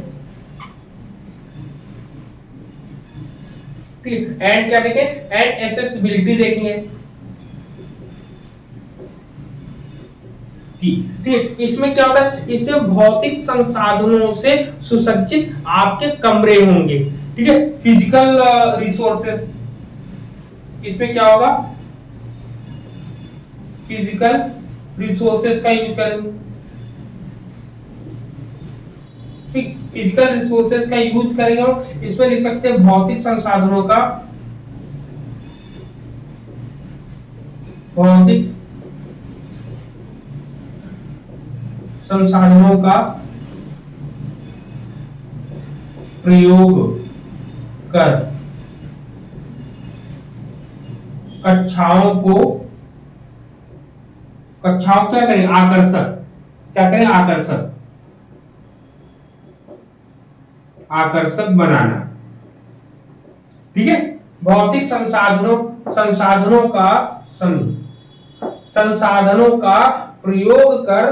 क्या देखेंगे, एंड एसेसिबिलिटी देखेंगे, ठीक। इसमें क्या होता है, इसमें भौतिक संसाधनों से सुसज्जित आपके कमरे होंगे, ठीक है, फिजिकल रिसोर्सेस। इसमें क्या होगा, फिजिकल रिसोर्सेस का यूज करेंगे, ठीक, फिजिकल रिसोर्सेज का यूज करेंगे। और इसमें लिख सकते हैं भौतिक संसाधनों का, भौतिक संसाधनों का प्रयोग कर कक्षाओं क्या करें, आकर्षक, क्या करें, आकर्षक बनाना, ठीक है, भौतिक संसाधनों का प्रयोग कर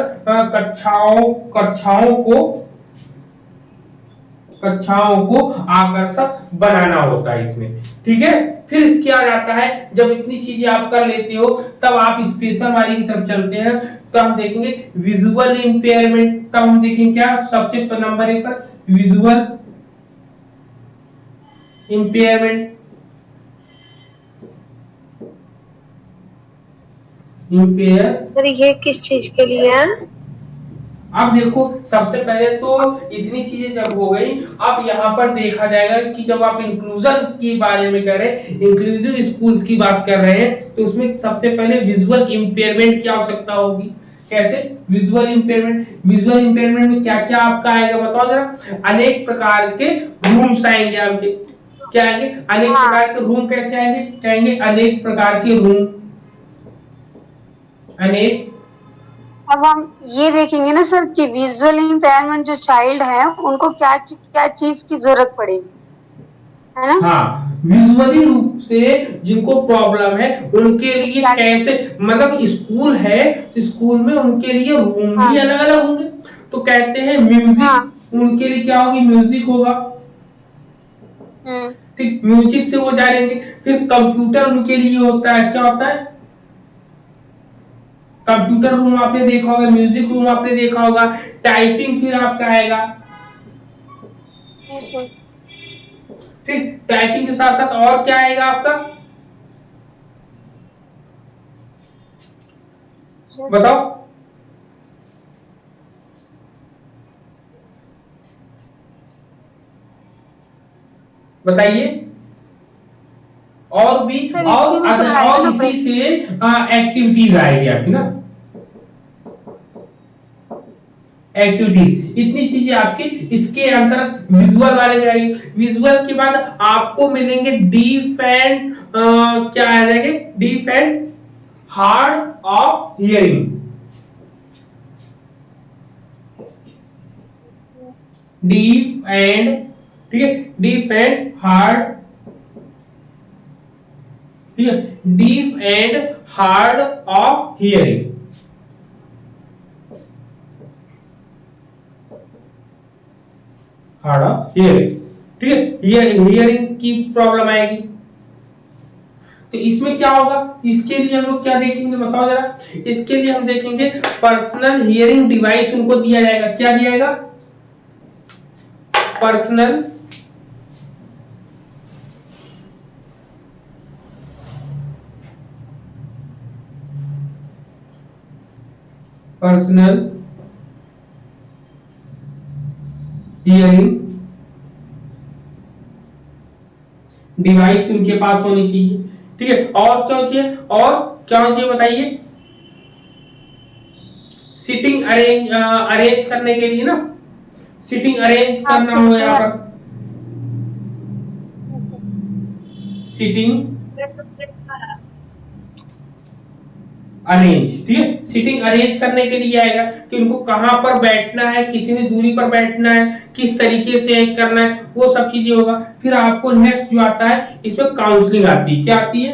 कक्षाओं को आकर्षक बनाना होता है इसमें, ठीक है। फिर इसके आ जाता है, जब इतनी चीजें आप कर लेते हो तब आप स्पेशल वाली की तरफ चलते हैं। तो हम देखेंगे विजुअल इंपेयरमेंट। तब हम देखेंगे क्या, सबसे नंबर 1 पर विजुअल इंपेयरमेंट, सर ये किस चीज के लिए है? अब देखो सबसे पहले तो इतनी चीजें जब हो गई, अब यहाँ पर देखा जाएगा कि जब आप इंक्लूजन की बारे में कर रहे हैं, इंक्लूसिव स्कूल्स की बात कर रहे हैं, तो उसमें सबसे पहले विजुअल इंपेयरमेंट की आवश्यकता होगी। कैसे, विजुअल इंपेयरमेंट में क्या क्या आपका आएगा बताओ जरा। अनेक प्रकार के रूम्स आएंगे आपके, क्या आएंगे, अनेक प्रकार के रूम। कैसे आएंगे, कहेंगे अनेक प्रकार के रूम, अनेक अब हम ये देखेंगे ना सर कि विजुअल इम्पेयरमेंट जो चाइल्ड है उनको क्या चीज की जरूरत पड़ेगी, है ना? हाँ, विजुअली रूप से जिनको प्रॉब्लम है उनके लिए क्या? कैसे, मतलब स्कूल है तो स्कूल में उनके लिए रूम हाँ भी अलग अलग होंगे। तो कहते हैं हाँ। म्यूजिक, उनके लिए क्या होगी, म्यूजिक होगा। हम्म। ठीक, म्यूजिक से वो जानेंगे। फिर कंप्यूटर उनके लिए होता है, क्या होता है, कंप्यूटर रूम आपने देखा होगा, म्यूजिक रूम आपने देखा होगा। टाइपिंग फिर आपका आएगा। जी सर। ठीक, टाइपिंग के साथ साथ और क्या आएगा आपका, बताओ। बताइए। और भी, सर इसी और में तो अदर, आएगा और ना इसी से एक्टिविटीज आएगी आपकी ना, एक्टिविटीज, इतनी चीजें आपकी इसके अंतर्गत विजुअल वाले जाएंगे। विजुअल के बाद आपको मिलेंगे डीफ एंड क्या आ जाएंगे, deaf and hard of hearing. Deaf and, ठीक है, डीफ एंड हार्ड, ठीक है, deaf and hard of hearing. Hard of hearing, ठीक है, हियरिंग की प्रॉब्लम आएगी। तो इसमें क्या होगा, इसके लिए हम लोग क्या देखेंगे बताओ जरा। इसके लिए हम देखेंगे पर्सनल हियरिंग डिवाइस उनको दिया जाएगा। क्या दिया जाएगा, पर्सनल पर्सनल हियरिंग डिवाइस उनके पास होनी चाहिए। ठीक है, और क्या चाहिए, और क्या होना चाहिए बताइए। सिटिंग अरेंज, अरेंज करने के लिए ना, सिटिंग अरेंज हाँ करना हो सिटिंग। यहाँ पर, सिटिंग अरेंज, ठीक है, सीटिंग अरेंज करने के लिए आएगा कि उनको कहां पर बैठना है, कितनी दूरी पर बैठना है, किस तरीके से करना है, वो सब चीजें होगा। फिर आपको नेक्स्ट जो आता है इसमें काउंसलिंग आती है। क्या आती है,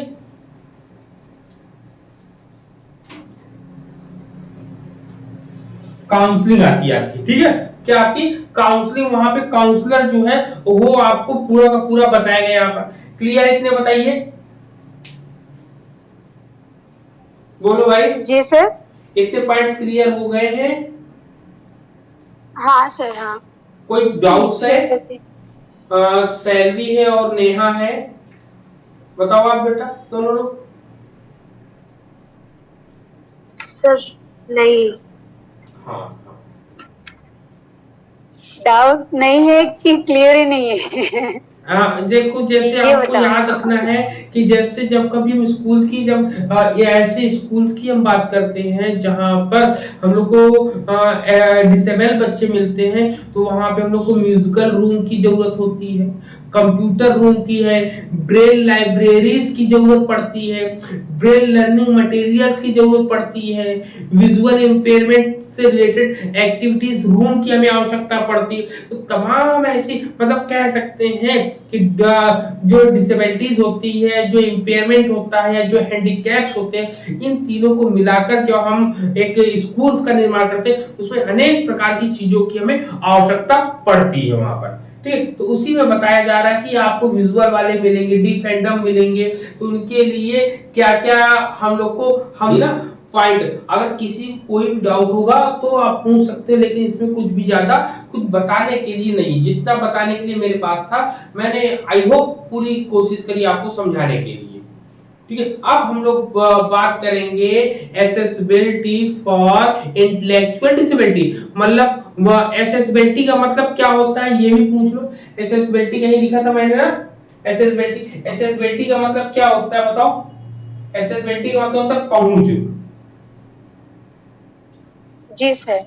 काउंसलिंग आती है आपकी, ठीक है। क्या आती है, काउंसलिंग। वहां पे काउंसलर जो है वो आपको पूरा का पूरा बताएगा। यहाँ पर क्लियर, इतने बताइए, बोलो भाई। जी सर। इतने पॉइंट्स क्लियर हो गए हैं, हाँ सर हाँ। कोई डाउट्स है। ठीक है जी। सैलवी है और नेहा है, बताओ आप बेटा दोनों लोग। सर नहीं। हाँ हाँ। डाउट नहीं है कि क्लियर ही नहीं है? हाँ, देखो जैसे ये आपको बताओ। याद रखना है कि जैसे जब कभी हम स्कूल की, जब ये ऐसे स्कूल्स की हम बात करते हैं जहां पर हम लोग को डिसेबल बच्चे मिलते हैं, तो वहां पे हम लोग को म्यूजिकल रूम की जरूरत होती है, कंप्यूटर रूम की है, ब्रेल लाइब्रेरीज की जरूरत पड़ती है, ब्रेल लर्निंग मटेरियल्स की जरूरत पड़ती है, विजुअल इम्पेयरमेंट से रिलेटेड एक्टिविटीज रूम की हमें आवश्यकता पड़ती है। तो तमाम ऐसी, मतलब कह सकते हैं कि जो डिसेबिलिटीज होती है, जो इम्पेयरमेंट होता है, जो हैंडीकैप्स होते हैं, इन तीनों को मिलाकर जब हम एक स्कूल्स का निर्माण करते हैं, उसमें अनेक प्रकार की चीजों की हमें आवश्यकता पड़ती है वहां पर। ठीक, तो उसी में बताया जा रहा है कि आपको विजुअल वाले मिलेंगे, डिफेंडम मिलेंगे, तो उनके लिए क्या क्या हम लोग को, हम ना पॉइंट, अगर किसी कोई भी डाउट होगा तो आप पूछ सकते हैं, लेकिन इसमें कुछ भी ज्यादा कुछ बताने के लिए नहीं, जितना बताने के लिए मेरे पास था मैंने आई होप पूरी कोशिश करी आपको समझाने के लिए। ठीक है, अब हम लोग बात करेंगे एक्सेसिबिलिटी फॉर इंटेलेक्चुअल डिसेबिलिटी। मतलब एक्सेसिबिलिटी का मतलब क्या होता है ये भी पूछ लो। एक्सेसिबिलिटी कहीं लिखा था मैंने ना, एक्सेसिबिलिटी का मतलब क्या होता है बताओ। एक्सेसिबिलिटी का मतलब होता है पहुंच। जी सर। पहुंच, ठीक है, पहुंच। एक्सेसिबिलिटी का मतलब क्या होता है बताओ, एक्सेसिबिलिटी का मतलब क्या होता है बताओ। एक्सेसिबिलिटी का मतलब होता है पहुंच। जी सर। ठीक है, एक्सेसिबिलिटी का मतलब होता है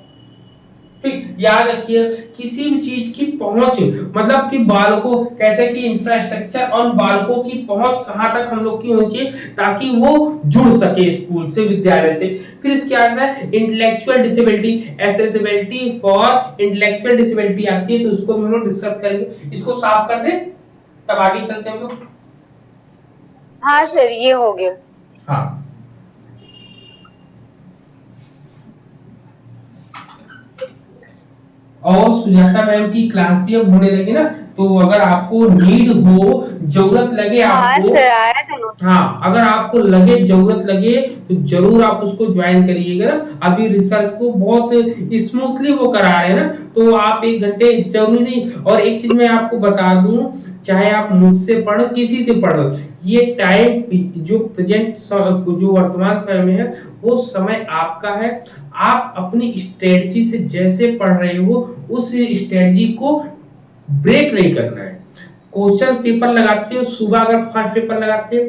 पहुंच। ठीक है, ठीक, याद रखिए किसी भी चीज की पहुंच मतलब कि बालकों कहते हैं कि इंफ्रास्ट्रक्चर और बालकों की पहुंच कहां तक हम लोग की होनी चाहिए ताकि वो जुड़ सके स्कूल से, विद्यालय से। फिर इसके आता है intellectual disability, accessibility for intellectual disability आती है, तो उसको हम लोग डिस्कस करेंगे। इसको साफ कर दे तब आगे चलते हैं हम लोग। हाँ सर, ये हो गया। हाँ, और सुजाता मैम की क्लास भी अब होने लगी ना, तो अगर आपको नीड हो, जरूरत लगे हाँ आपको, सर, आया था नोट। हाँ अगर आपको लगे, जरूरत लगे तो जरूर आप उसको ज्वाइन करिएगा ना। अभी रिसर्च को बहुत स्मूथली वो करा रहे हैं ना, तो आप 1 घंटे जरूरी नहीं। और एक चीज मैं आपको बता दूं, चाहे आप मुझसे पढ़ो किसी से पढ़ो, ये टाइम जो प्रेजेंट जो वर्तमान समय में है वो समय आपका है। आप अपनी स्ट्रेटजी से जैसे पढ़ रहे हो उस स्ट्रेटजी को ब्रेक नहीं करना है। क्वेश्चन पेपर लगाते हो, सुबह अगर फर्स्ट पेपर लगाते हो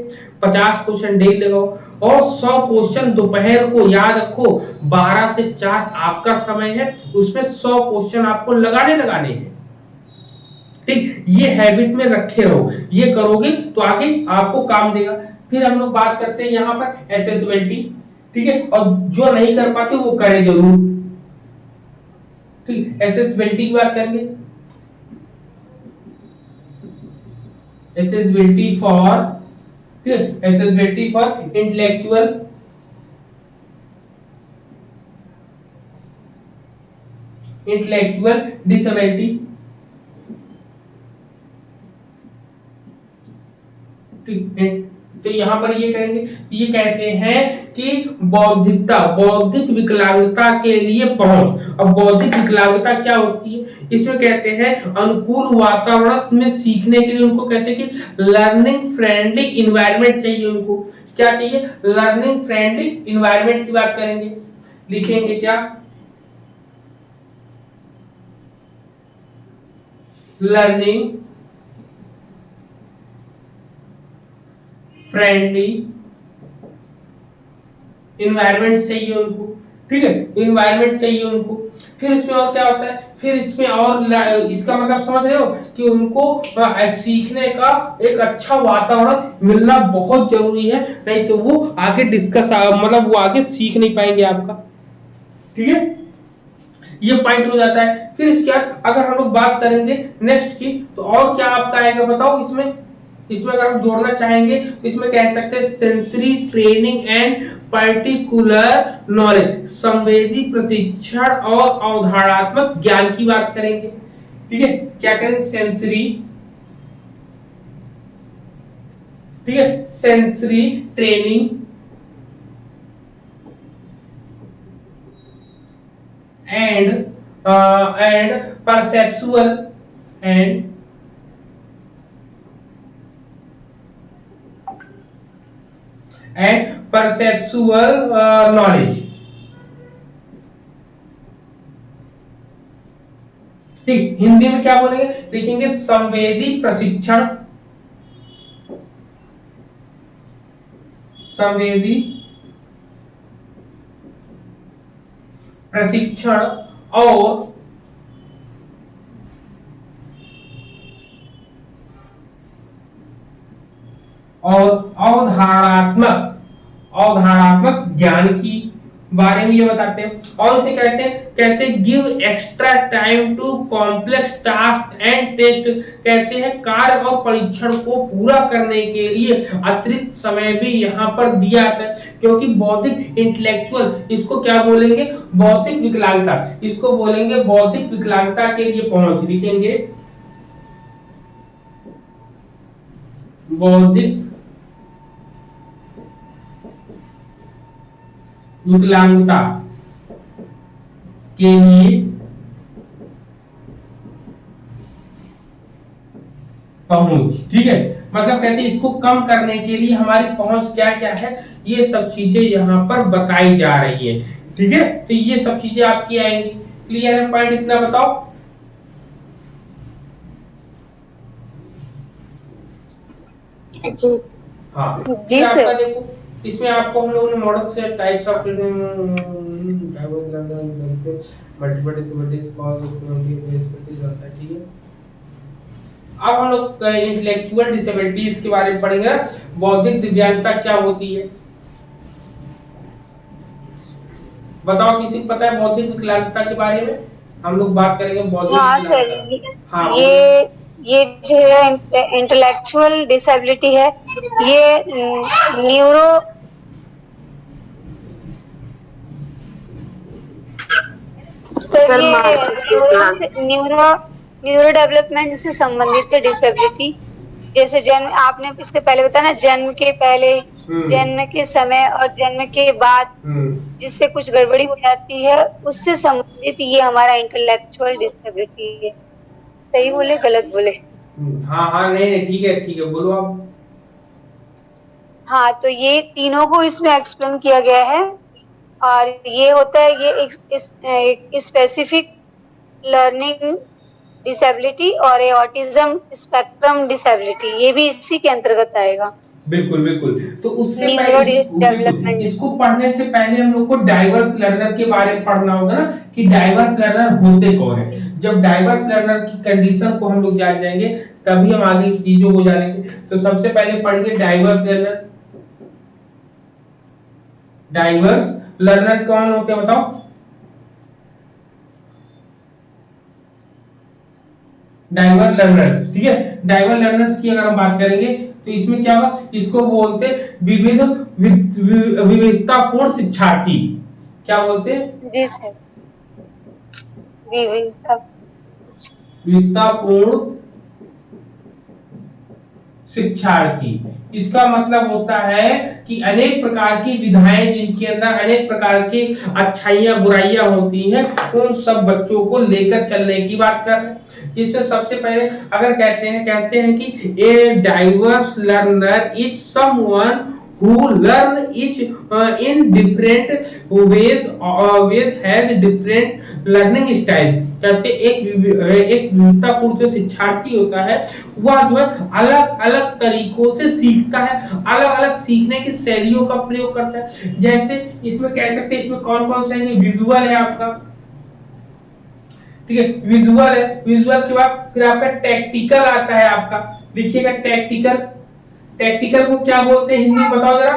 50 क्वेश्चन डेली लगाओ, और 100 क्वेश्चन दोपहर को, याद रखो 12 से 4 आपका समय है, उसमें 100 क्वेश्चन आपको लगाने हैं। ठीक, ये हैबिट में रखे रहो, ये करोगे तो आगे आपको काम देगा। फिर हम लोग बात करते हैं यहाँ पर एसेसिबिलिटी, ठीक है, और जो नहीं कर पाते वो करें जरूर। ठीक, एसेसिबिलिटी की बात करेंगे। एसेसिबिलिटी फॉर, ठीक है, एसेसिबिलिटी फॉर इंटेलेक्चुअल डिसेबिलिटी। ठीक है, तो यहाँ पर ये कहेंगे, ये कहते हैं कि बौद्धिक विकलांगता के लिए पहुंच। अब बौद्धिक विकलांगता क्या होती है, इसमें कहते हैं अनुकूल वातावरण में सीखने के लिए उनको कहते हैं कि लर्निंग फ्रेंडली इन्वायरमेंट चाहिए उनको। क्या चाहिए? लर्निंग फ्रेंडली इन्वायरमेंट की बात करेंगे, लिखेंगे क्या? लर्निंग फ्रेंडली इन्वायरमेंट चाहिए उनको। ठीक है, इन्वायरमेंट चाहिए उनको। फिर इसमें और क्या होता है, फिर इसमें और इसका मतलब समझ रहे हो कि उनको सीखने का एक अच्छा वातावरण मिलना बहुत जरूरी है, नहीं तो वो आगे डिस्कस मतलब वो आगे सीख नहीं पाएंगे आपका। ठीक है, ये पॉइंट हो जाता है। फिर इसके बाद अगर हम लोग बात करेंगे नेक्स्ट की, तो और क्या आपका आएगा बताओ इसमें। इसमें अगर हम जोड़ना चाहेंगे तो इसमें कह सकते हैं sensory training and particular knowledge, संवेदी प्रशिक्षण और अवधारणात्मक ज्ञान की बात करेंगे। ठीक है, क्या करें? सेंसरी, ठीक है, sensory training and perceptual and perceptual knowledge. ठीक, हिंदी में क्या बोलेंगे? लिखेंगे संवेदी प्रशिक्षण, संवेदी प्रशिक्षण और अवधारणात्मक ज्ञान की बारे में ये बताते हैं। और इसे कहते हैं give extra time to complex task and test, कहते हैं कार्य और परीक्षण को पूरा करने के लिए अतिरिक्त समय भी यहाँ पर दिया जाता है। क्योंकि बौद्धिक इंटेलेक्चुअल, इसको क्या बोलेंगे? बौद्धिक विकलांगता, इसको बोलेंगे बौद्धिक विकलांगता के लिए पहुंच, लिखेंगे बौद्धिक विकलांगता के लिए पहुंच। ठीक है, मतलब कहते हैं इसको कम करने के लिए हमारी पहुंच क्या क्या है, ये सब चीजें यहाँ पर बताई जा रही है। ठीक है, तो ये सब चीजें आपकी आएंगी। क्लियर है? पॉइंट इतना बताओ। हाँ जी सर। देखो इसमें आपको हम लोगों ने मॉडल से टाइप्स ऑफ जिसमें मल्टीपल डिसेबिलिटीज कॉज डिसेबिलिटीज होता है, ठीक है। अब हम लोग इंटेलेक्चुअल डिसेबिलिटीज के बारे में पढ़ेंगे। बौद्धिक दिव्यांगता क्या होती है, बताओ किसी को पता है बौद्धिक विकलांगता के बारे में? हम लोग बात करेंगे बौद्धिक हाँ सर, विकलांगता। हाँ ये जो है इंटेलेक्चुअल डिसेबिलिटी है, ये न्यूरो सर सर ये मानसिक न्यूरो न्यूरो डेवलपमेंट से संबंधित है डिसेबिलिटी। जैसे जन्म, आपने इसके पहले बताया ना, जन्म के पहले, जन्म के समय और जन्म के बाद जिससे कुछ गड़बड़ी हो जाती है, उससे संबंधित ये हमारा इंटेलेक्चुअल डिसेबिलिटी है। सही बोले गलत बोले? हाँ हाँ, नहीं ठीक है, बोलो आप। हाँ, तो ये तीनों को इसमें एक्सप्लेन किया गया है। और ये होता है, ये एक स्पेसिफिक लर्निंग डिसेबिलिटी और ये ऑटिज्म स्पेक्ट्रम डिसेबिलिटी, ये भी इसी के अंतर्गत आएगा। बिल्कुल बिल्कुल। तो उससे न्यूरो पहले डेवलपमेंट। इसको पढ़ने से पहले हम लोग को डाइवर्स लर्नर के बारे में पढ़ना होगा ना, कि डाइवर्स लर्नर होते कौन है। जब डाइवर्स लर्नर की कंडीशन को हम लोग जान जाएंगे, तभी हम आगे की चीजों को जानेंगे। तो सबसे पहले पढ़ेंगे डाइवर्स लर्नर। डाइवर्स लर्नर कौन होते हैं बताओ? डाइवर लर्नर्स, ठीक है। डाइवर लर्नर्स की अगर हम बात करेंगे तो इसमें क्या होगा, इसको बोलते विविधतापूर्ण शिक्षार्थी। क्या बोलते हैं? जी सर, विविधतापूर्ण शिक्षार्थी। इसका मतलब होता है कि अनेक प्रकार की विधाएं, जिनके अंदर अनेक प्रकार की अच्छाइयां बुराइयां होती हैं, उन सब बच्चों को लेकर चलने की बात कर रहे हैं। जिसमें सबसे पहले अगर कहते हैं कि a diverse learner is someone who learn each in different ways has different learning style। कहते एक विविधतापूर्ण जो शिक्षार्थी होता है, वह जो है अलग अलग तरीकों से सीखता है, अलग अलग सीखने की शैलियों का प्रयोग करता है। जैसे इसमें कह सकते हैं, इसमें कौन कौन सा है? विजुअल है आपका, ठीक है, विजुअल है। विजुअल के बाद फिर आपका टैक्टिकल आता है आपका। देखिएगा टैक्टिकल, टैक्टिकल को क्या बोलते हैं हिंदी बताओ जरा?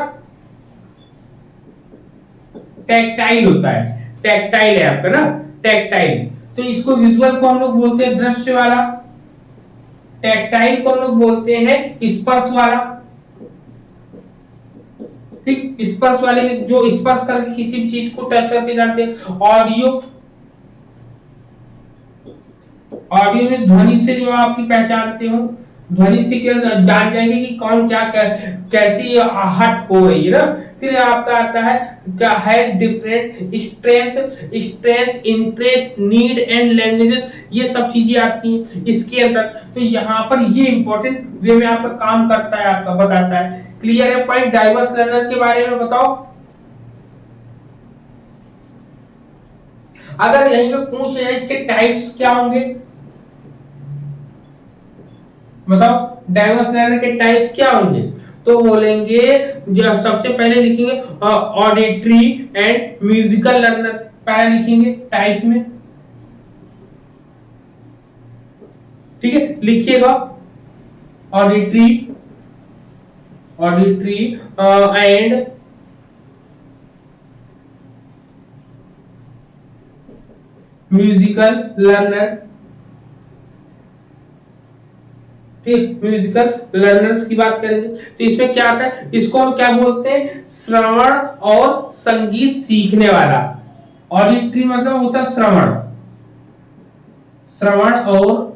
टैक्टाइल होता है, टैक्टाइल है आपका ना, टैक्टाइल। तो इसको विजुअल को हम लोग बोलते हैं दृश्य वाला, टैक्टाइल को हम लोग बोलते हैं स्पर्श वाला, ठीक। स्पर्श वाले जो स्पर्श करके किसी भी चीज को टच करके जानते हैं। ऑडियो, ऑडियो में ध्वनि से जो आपकी पहचानते हो, ध्वनि से क्या जान जाएंगे कि कौन क्या कैसी आहट हो रही है ना। फिर आपका आता है क्या, has different strength interest need and languages, ये सब चीजें आती हैं इसके अंदर। तो यहाँ पर ये इंपॉर्टेंट वे में आपका काम करता है, आपका बताता है। क्लियर है पॉइंट डाइवर्स लर्नर के बारे में? बताओ अगर यहीं पे पूछ रहे इसके टाइप्स क्या होंगे, बताओ डाइवर्स लर्नर के टाइप्स क्या होंगे? तो बोलेंगे, जो सबसे पहले लिखेंगे ऑडिटरी एंड म्यूजिकल लर्नर, पहले लिखेंगे टाइप्स में, ठीक है। लिखिएगा ऑडिटरी एंड म्यूजिकल लर्नर, ठीक। म्यूजिकल लर्नर्स की बात करेंगे तो इसमें क्या आता है, इसको हम क्या बोलते हैं? श्रवण और संगीत सीखने वाला। ऑडिटरी मतलब होता है श्रवण, श्रवण और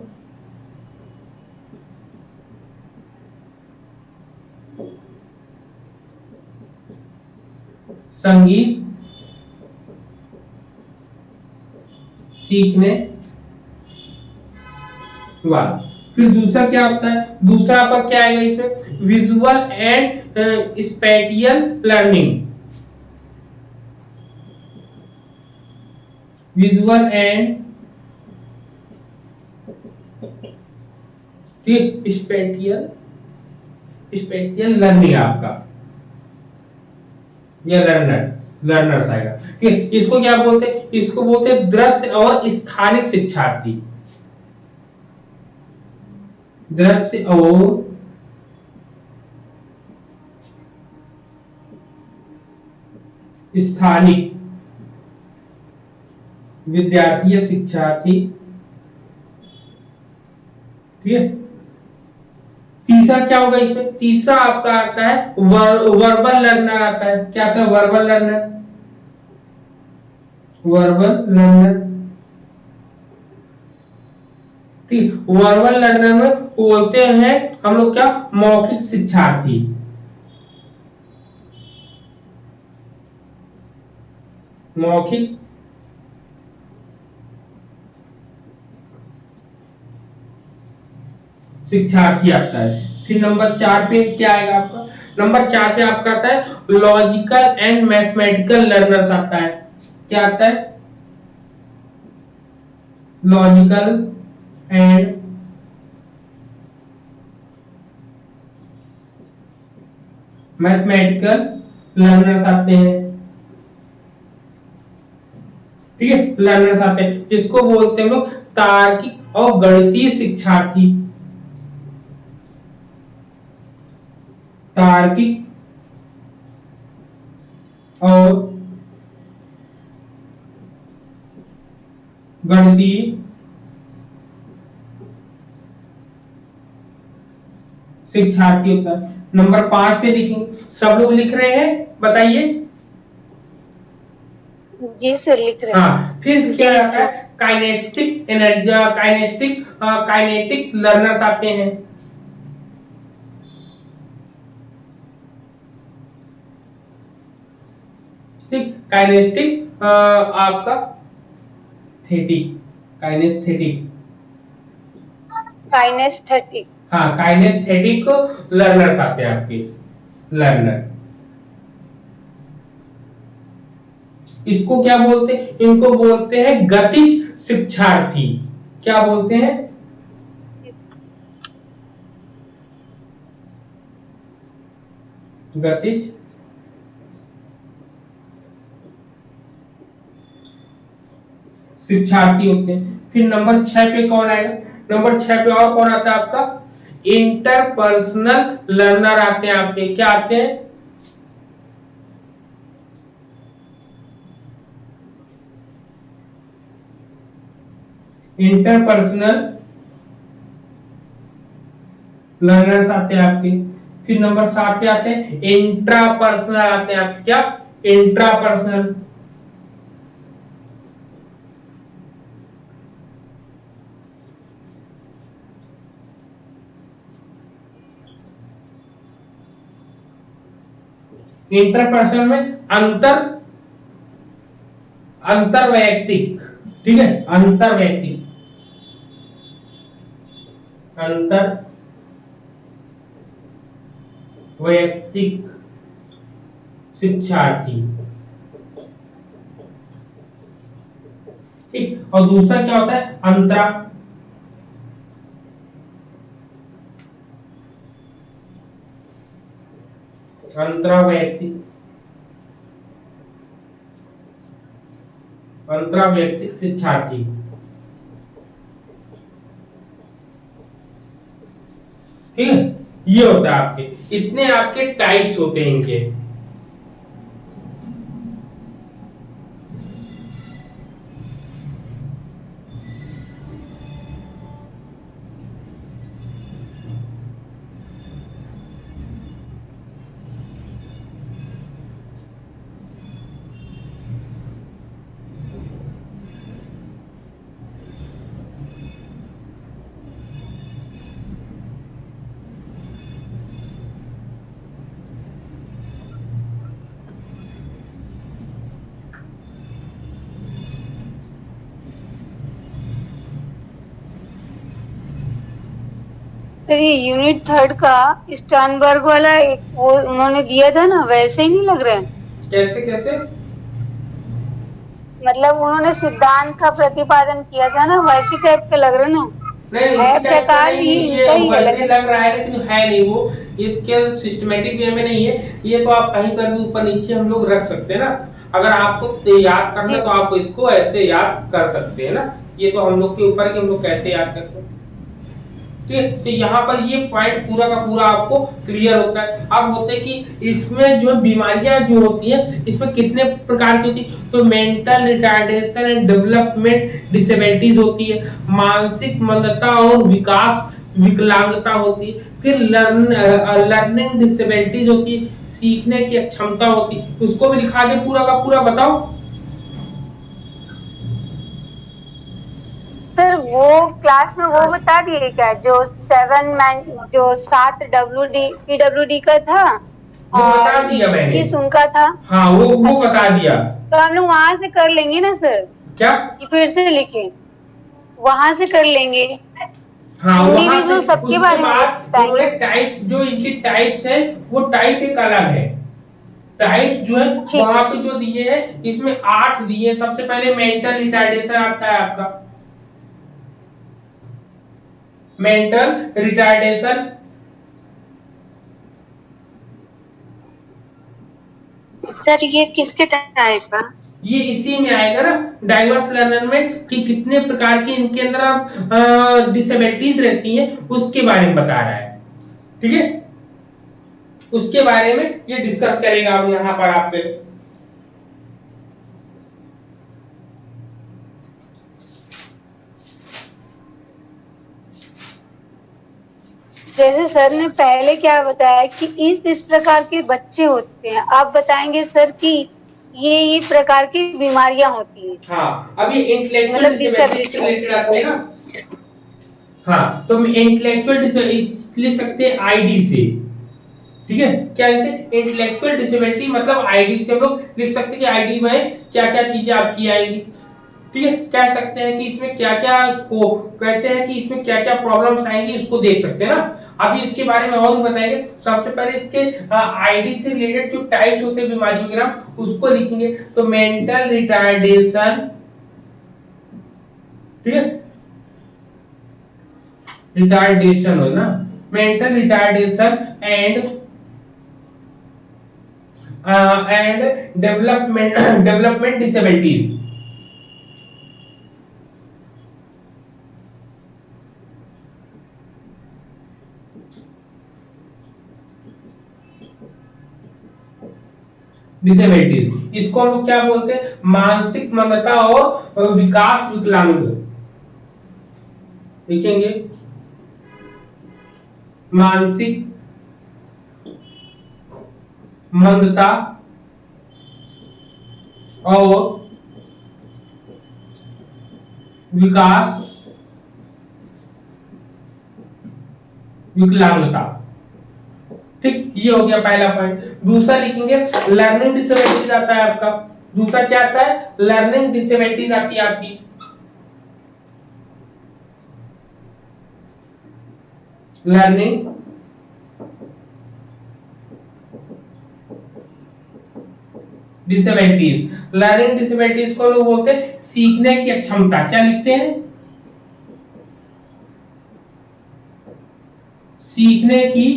संगीत सीखने वाला। फिर दूसरा क्या होता है? दूसरा आपका क्या आएगा इसमें? Visual and spatial learning, visual and spatial learning आपका, यह लर्नर्स आएगा, ठीक है। इसको क्या बोलते हैं? इसको बोलते हैं दृश्य और स्थानिक शिक्षार्थी। दृश्य और स्थानिक विद्यार्थी या शिक्षार्थी। ठीक है, तीसरा क्या होगा इसमें? तीसरा आपका आता है वर्बल लर्नर आता है। क्या आता है? Verbal learner. वर्बल लर्नर, ठीक। वर्बल लर्नर में बोलते हैं हम लोग क्या? मौखिक शिक्षार्थी। मौखिक शिक्षार्थी आता है। फिर नंबर 4 पे क्या आएगा आपका? नंबर 4 पे आपका आता है लॉजिकल एंड मैथमेटिकल लर्नर्स आता है। क्या आता है? लॉजिकल एंड मैथमेटिकल लर्नर्स आते हैं। ठीक है, लर्नर्स आते हैं जिसको बोलते हैं लोग तार्किक और गणितीय शिक्षार्थी। तार्किक और गणितीय शिक्षार्थी होता है। नंबर 5 पे लिखेंगे। सब लोग लिख रहे हैं? बताइए। जी सर, लिख रहे हैं। हाँ, फिर क्या आता है? काइनेस्टिक एनर्जी, काइनेटिक लर्नर्स आते हैं। ठीक, काइनेस्टिक आपका थेटिक, काइनेस्थेटिक। काइनेस्थेटिक। हाँ, काइनेस्थेटिक लर्नर्स आते हैं आपके। लर्नर इसको क्या बोलते हैं? इनको बोलते हैं गतिज शिक्षार्थी। क्या बोलते हैं? गतिज शिक्षार्थी होते हैं। फिर नंबर 6 पे कौन आएगा? नंबर 6 पे और कौन आता है आपका? इंटरपर्सनल लर्नर आते हैं आपके। क्या आते हैं? इंटरपर्सनल लर्नर्स आते हैं आपके। फिर नंबर 7 पे आते हैं इंट्रापर्सनल आते हैं आपके। क्या? इंट्रापर्सनल। इंटरपर्सनल में अंतर वैयक्तिक। ठीक है, अंतर वैयक्तिक, अंतर वैयक्तिक शिक्षार्थी। ठीक, और दूसरा क्या होता है? अंतरावैयक्तिक शिक्षार्थी। ठीक है, ये होता है आपके। इतने आपके टाइप्स होते हैं इनके। सर ये यूनिट 3 का स्टर्नबर्ग वाला एक वो उन्होंने दिया था ना, वैसे ही नहीं लग रहे हैं? कैसे कैसे? मतलब उन्होंने सिद्धांत का प्रतिपादन किया था ना, वैसी टाइप के लग रहे ना। नहीं, है उसी टाइप का प्रकार नहीं, भी ये इनका ही वैसे अलग। लग रहा है लेकिन है नहीं वो। ये क्या सिस्टमेटिक वे में नहीं है। ये तो आप कहीं पर भी ऊपर नीचे हम लोग रख सकते हैं ना। अगर आपको याद करना जी तो आप इसको ऐसे याद कर सकते हैं ना, ये तो हम लोग के ऊपर है कि हम लोग कैसे याद करते हैं। ठीक है, तो यहाँ पर ये पॉइंट पूरा का पूरा आपको क्लियर होता है। अब होते हैं कि इसमें जो बीमारियां जो होती है इसमें कितने प्रकार की होती है, तो mental retardation and development disabilities होती है, मानसिक मंदता और विकास विकलांगता होती है, फिर लर्निंग डिसेबिलिटीज होती है, सीखने की अक्षमता होती है। उसको भी लिखा दे पूरा का पूरा, बताओ। सर, वो क्लास में वो बता दिए क्या, जो 7 PWD का था वो बता और दिया मैंने। 21 उनका था। हाँ, वो अच्छा बता ठीक दिया। है, तो हम लोग वहां से कर लेंगे ना सर, क्या? कि फिर से लिखें? वहां से कर लेंगे। हाँ, वहां से। इंडिविजुअल सबके उसके बारे में बाद बताएंगे। इन्होंने टाइप्स, जो इनकी टाइप्स है वो टाइप एक अलग है। टाइप्स जो है ठीक वहां है। पे जो दिए हैं इसमें 8 दिए। सबसे पहले मेंटल रिटार्डेशन आता है आपका, मेंटल रिटार्डेशन। सर ये किसके टाइप का? ये इसी में आएगा ना, डाइवर्स लर्नर में, कि कितने प्रकार की इनके अंदर डिसेबिलिटीज रहती हैं उसके बारे में बता रहा है। ठीक है, उसके बारे में ये डिस्कस करेगा अब यहाँ पर आपके। जैसे सर ने पहले क्या बताया कि इस प्रकार के बच्चे होते हैं, आप बताएंगे सर कि ये प्रकार की बीमारियां होती हैं। हाँ, अब ये इंटेलेक्चुअल मतलब डिसेबिलिटी से रिलेटेड आते हैं ना। हाँ, तो हम इंटेलेक्चुअल डिसेबिलिटी लिख सकते हैं आईडी से। ठीक है, क्या लिखते हैं? इंटेलेक्चुअल डिसेबिलिटी मतलब आईडी से हम लोग लिख सकते हैं कि आईडी में क्या क्या चीजें आपकी आएंगी। ठीक है, कह सकते हैं कि इसमें क्या क्या को कहते हैं, कि इसमें क्या क्या प्रॉब्लम्स आएंगी, उसको देख सकते हैं ना। अभी इसके बारे में और बताएंगे। सबसे पहले इसके आईडी से रिलेटेड जो टाइप्स होते हैं बीमारियों के नाम, उसको लिखेंगे। तो मेंटल रिटार्डेशन, ठीक है, रिटार्डेशन हो ना, mental retardation and development disabilities. Disabilities इसको हम लोग क्या बोलते हैं? मानसिक मंदता और विकास विकलांग लिखेंगे। मानसिक मंदता और विकास विकलांगता। ठीक, ये हो गया पहला पॉइंट। दूसरा लिखेंगे लर्निंग डिसेबिलिटीज आता है आपका। दूसरा क्या आता है? लर्निंग डिसेबिलिटीज आती है आपकी। Learning disabilities. लर्निंग डिसेबिलिटीज को लोग बोलते हैं सीखने की अक्षमता। क्या लिखते हैं? सीखने की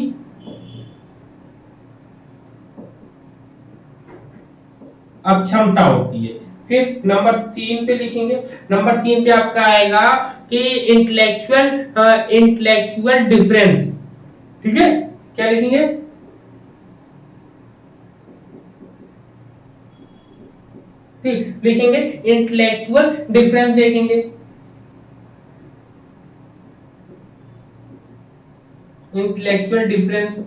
अक्षमता होती है। फिर नंबर 3 पे लिखेंगे। नंबर 3 पे आपका आएगा कि इंटेलेक्चुअल डिफरेंस। ठीक है, क्या लिखेंगे? ठीक, लिखेंगे इंटेलेक्चुअल डिफरेंस देखेंगे। Intellectual difference.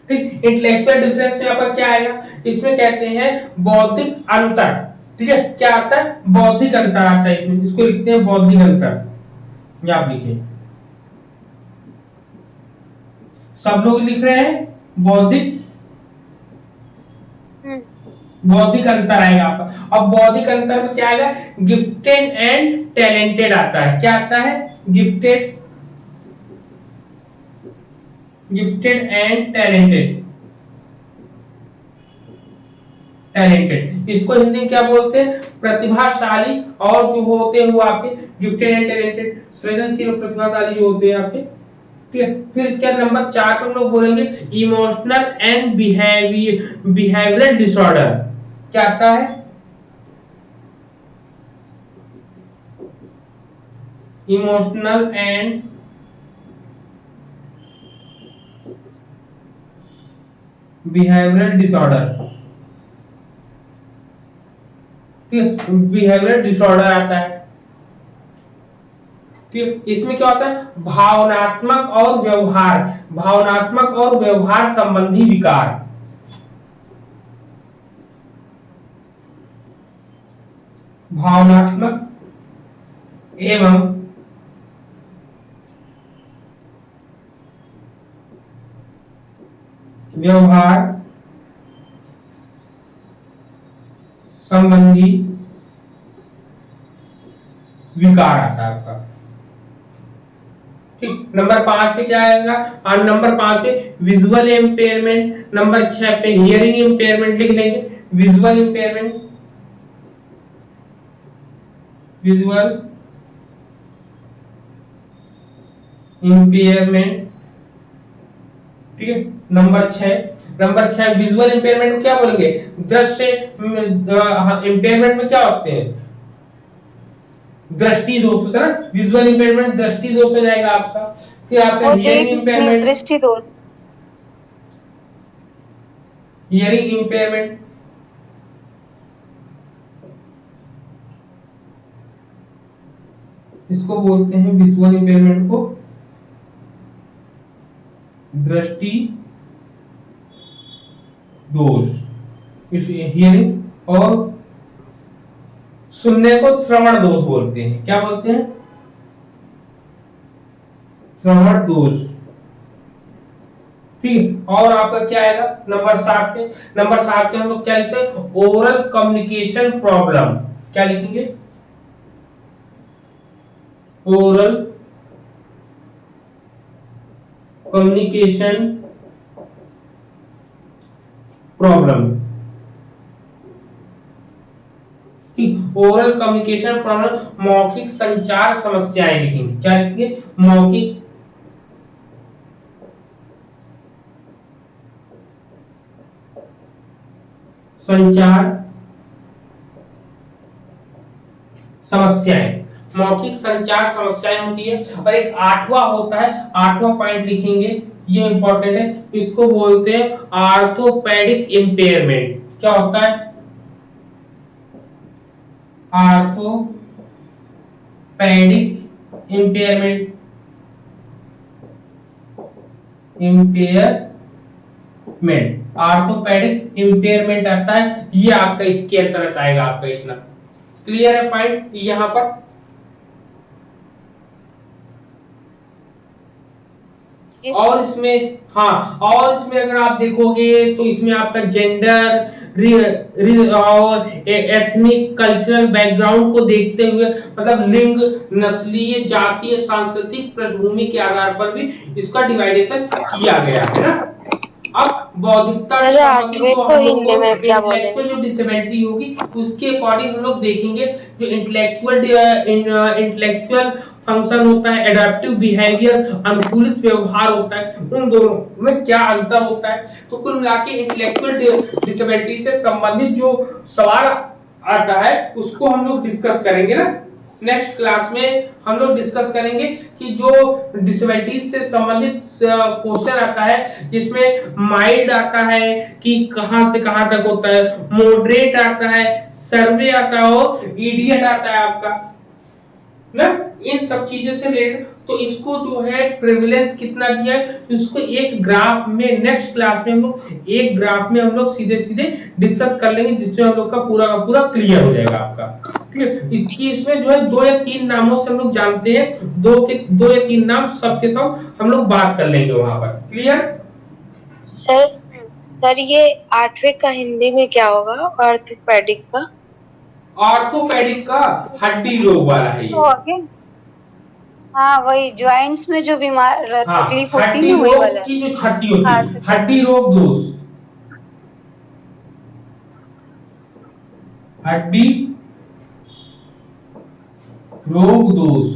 ठीक, इंटेलेक्चुअल डिफरेंस में आपका क्या आएगा? इसमें कहते हैं बौद्धिक अंतर। ठीक है, क्या आता है? बौद्धिक अंतर आता है इसमें। इसको लिखते हैं बौद्धिक अंतर। ये आप लिखिए, सब लोग लिख रहे हैं बौद्धिक। बौद्धिक अंतर आएगा आपका। अब बौद्धिक अंतर में क्या आएगा? गिफ्टेड एंड टैलेंटेड आता है। क्या आता है? Gifted, gifted and talented. Talented इसको हिंदी में क्या बोलते हैं? प्रतिभाशाली। और जो होते हैं वो आपके गिफ्टेड एंड टैलेंटेड, सृजनशील और प्रतिभाशाली जो होते हैं आपके ठीक है। फिर इसके बाद नंबर 4 पे हम लोग बोलेंगे इमोशनल एंड बिहेवियरल डिसऑर्डर। क्या आता है? Emotional and behavioural disorder. ठीक है, बिहेवियरल डिसऑर्डर आता है। ठीक, इसमें क्या होता है? भावनात्मक और व्यवहार संबंधी विकार। भावनात्मक एवं व्यवहार संबंधी विकार आता है आपका। ठीक, नंबर 5 पे क्या आएगा? और नंबर 5 पे विजुअल इम्पेयरमेंट, नंबर 6 पे हियरिंग इम्पेयरमेंट लिख लेंगे। Visual impairment, visual impairment. ठीक है, नंबर 6 विजुअल इम्पेयरमेंट में क्या बोलेंगे? दृश्य इम्पेयरमेंट में क्या होते हैं? दृष्टि दोष होता है ना, विजुअल इम्पेयरमेंट दृष्टि दोष हो जाएगा आपका। फिर आपका हियरिंग इम्पेयरमेंट, दृष्टि दोष। हियरिंग इम्पेयरमेंट, इसको बोलते हैं विजुअल इम्पेयरमेंट को दृष्टि दोष। हियरिंग और सुनने को श्रवण दोष बोलते हैं। क्या बोलते हैं? श्रवण दोष। ठीक, और आपका क्या आएगा नंबर 7 पे? नंबर 7 पे हम लोग क्या लिखते हैं? Oral communication problem. क्या लिखेंगे? Oral communication problem. Oral communication problem, मौखिक संचार समस्याएं लिखेंगे। क्या लिखेंगे? मौखिक संचार समस्याएं। मौखिक संचार समस्याएं होती है। और एक 8वां होता है, 8वां पॉइंट लिखेंगे, ये इंपॉर्टेंट है, इसको बोलते हैं आर्थोपेडिक इंपेयरमेंट। क्या होता है? आर्थोपेडिक इंपेयरमेंट, आर्थोपेडिक इंपेयरमेंट आता है। ये आपका इसके अंतर्गत आएगा आपका इतना। क्लियर है पॉइंट यहां पर? और इसमें और इसमें अगर आप देखोगे तो इसमें आपका जेंडर और एथनिक कल्चरल बैकग्राउंड को देखते हुए, मतलब लिंग, नस्लीय, जातीय, सांस्कृतिक पृष्ठभूमि के आधार पर भी इसका डिवाइडेशन किया गया है ना। अब बौद्धिकता से संबंधित जो हम लोग को इंटेलेक्चुअल जो डिसेबिलिटी होगी उसके अकॉर्डिंग हम लोग देखेंगे। जो इंटेलेक्चुअल फंक्शन होता है, एडेप्टिव बिहेवियर, अनुकूलित व्यवहार होता है, उन दोनों में क्या अंतर होता है। तो कुल मिला के इंटेलेक्चुअल डिसेबिलिटी से संबंधित जो सवाल आता है उसको हम लोग डिस्कस करेंगे ना। नेक्स्ट क्लास में हम लोग डिस्कस करेंगे कि जो डिसेबिलिटीज से संबंधित क्वेश्चन आता है, जिसमें माइल्ड आता है कि कहां से कहां तक होता है, मॉडरेट आता है, सर्वे आता है और इडियट आता है आपका ना, इन सब चीजों से रिलेटेड। तो इसको जो है प्रेवलेंस कितना दिया है इसको एक ग्राफ में, नेक्स्ट क्लास में हम लोग एक ग्राफ में हम लोग सीधे सीधे डिस्कस कर लेंगे, जिसमें हम लोग का पूरा क्लियर हो जाएगा आपका। ठीक है, इसकी इसमें जो है 2 या 3 नामों से हम लोग जानते हैं, 2 या 3 नाम सबके सब हम लोग बात कर लेंगे वहां पर। क्लियर? सर ये 8वें का हिंदी में क्या होगा? ऑर्थोपेडिक का? ऑर्थोपेडिक का हड्डी रोग वाला है ये। हाँ, वही जॉइंट्स में जो बीमार तकलीफ होती हड्डी है वही रोग वाला। की जो क्षति होती है, हड्डी रोग दोष, हड्डी रोग दोष।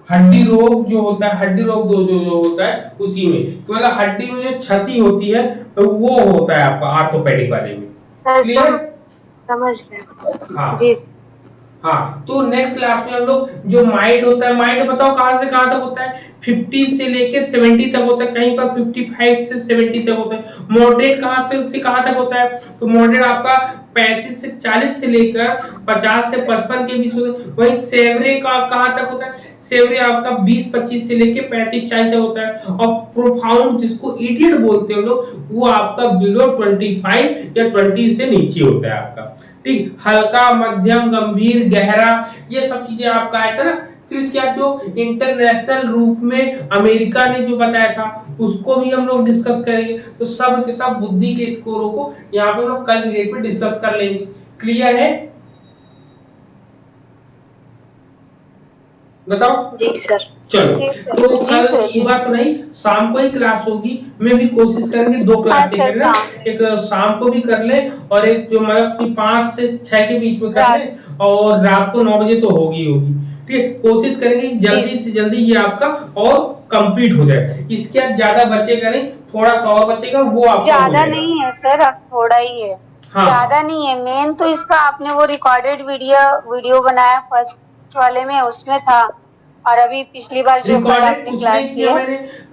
हड्डी रोग जो होता है, हड्डी रोग जो होता है उसी में, तो मतलब हड्डी में जो क्षति होती है तो वो होता है आपका ऑर्थोपेडिक वाले में। क्लियर? समझ गए। हाँ जी हाँ। तो नेक्स्ट क्लास में हम लोग जो माइंड होता है, माइंड बताओ कहाँ से कहाँ तक होता है? 50 से लेके 70 तक होता है, कहीं पर 55 से 70 तक होता है। मॉडरेट कहाँ से कहाँ तक होता है? तो मॉडरेट आपका 35 से 40 से लेकर 50 से 55 के बीच होता है। वही सेवरे का कहाँ तक होता है? सेवरे आपका 20-25 से लेके 35-40 तक होता है। और प्रोफाउंड जिसको इडियट बोलते हैं लोग, वो आपका बिलो 25 या 20 से नीचे होता है आपका। ठीक, हल्का, मध्यम, गंभीर, गहरा, ये सब चीजें आपका आया था ना। फिर इसके बाद जो इंटरनेशनल रूप में अमेरिका ने जो बताया था उसको भी हम लोग डिस्कस करेंगे। तो सब के सब बुद्धि के स्कोरों को यहाँ पे हम लोग कल पे डिस्कस कर लेंगे। क्लियर है? बताओ। जी सर। चलो, तो कल सुबह तो नहीं, शाम को ही क्लास होगी। मैं भी कोशिश करेंगे 2 क्लासें करना, एक शाम को भी कर ले और एक जो मतलब कि 5 से 6 के बीच में कर ले, और रात को 9 बजे तो होगी होगी। ठीक है, कोशिश करेंगे जल्दी से जल्दी ये आपका और कंप्लीट हो जाए। इसके बाद ज्यादा बचेगा नहीं, थोड़ा सा और बचेगा, वो आपका ज्यादा नहीं है सर, अब थोड़ा ही है। हाँ। ज्यादा नहीं है। मेन तो इसका आपने वो रिकॉर्डेड वीडियो बनाया फर्स्ट वाले में, उसमें था। और अभी पिछली बार जो कल आपने क्लास की है,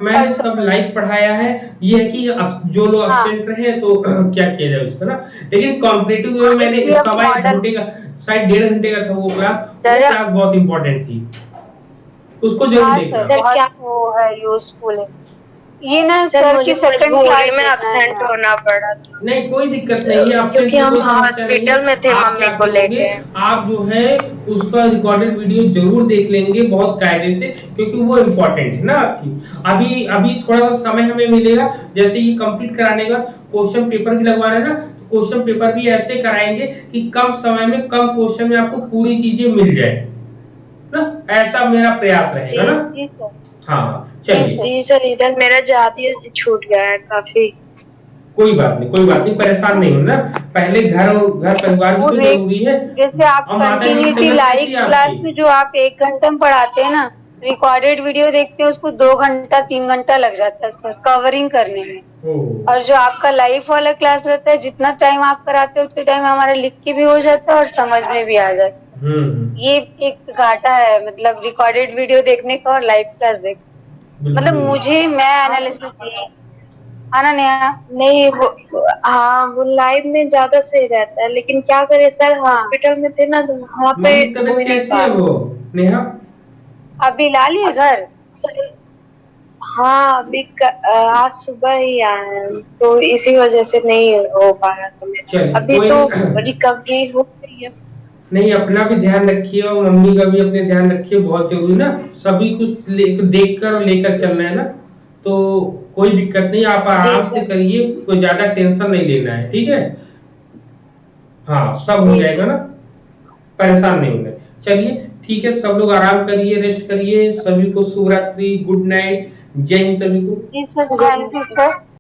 मैंने सब लाइव पढ़ाया है। ये है कि अब जो लोग एब्सेंट रहे तो क्या किया जाए उसका ना। लेकिन कॉम्पिटिटिव में मैंने सवा 1 घंटे का, शायद 1.5 घंटे का था वो क्लास बहुत इंपॉर्टेंट थी, उसको जरूर देखना। बहुत वो है, यूजफुल है ये ना सर की सेकंड क्लास में एब्सेंट होना पड़ा था। नहीं कोई दिक्कत नहीं है, क्योंकि हम हॉस्पिटल में थे मम्मी को लेके। आप जो है उसका रिकॉर्डेड वीडियो जरूर देख लेंगे बहुत कायदे से, क्योंकि वो इम्पोर्टेंट है ना आपकी। अभी अभी थोड़ा सा समय हमें मिलेगा, जैसे ये कंप्लीट कराने का क्वेश्चन पेपर भी लगवाना है ना, तो क्वेश्चन पेपर भी ऐसे कराएंगे कि कम समय में कम क्वेश्चन में आपको पूरी चीजें मिल जाए ना, ऐसा मेरा प्रयास रहेगा ना। हाँ चलिए। जी सर, इधर मेरा जाती छूट गया है काफी। कोई बात नहीं, परेशान नहीं हो ना। पहले घर परिवार भी तो जरूरी है। जैसे आप कंटिन्यूटी लाइव क्लास में जो आप 1 घंटा में पढ़ाते हैं ना, रिकॉर्डेड वीडियो देखते हैं उसको 2 घंटा 3 घंटा लग जाता है सर कवरिंग करने में। और जो आपका लाइव वाला क्लास रहता है, जितना टाइम आप कराते हैं उतने टाइम हमारा लिख के भी हो जाता है और समझ में भी आ जाता है। ये एक घाटा है मतलब रिकॉर्डेड वीडियो देखने का और लाइव क्लास देखने। मतलब मुझे मैं एनालिसिस आना नहीं वो, हाँ वो लाइव में ज्यादा सही रहता है, लेकिन क्या करे सर, हॉस्पिटल में थे ना तो वहाँ पे कैसी है वो नेहा? अभी ला लिए घर? हाँ अभी आज सुबह ही आए हैं, तो इसी वजह से नहीं हो पा रहा था। अभी तो रिकवरी हो गई है। नहीं, अपना भी ध्यान रखिए और मम्मी का भी अपने ध्यान रखिए, बहुत जरूरी ना। सभी कुछ देख कर और लेकर चलना है ना, तो कोई दिक्कत नहीं, आप आराम से करिए, कोई ज्यादा टेंशन नहीं लेना है, ठीक है? हाँ सब हो जाएगा ना, परेशान नहीं होना। चलिए ठीक है, सब लोग आराम करिए, रेस्ट करिए। सभी को शुभ रात्रि, गुड नाइट, जय हिंद सभी को।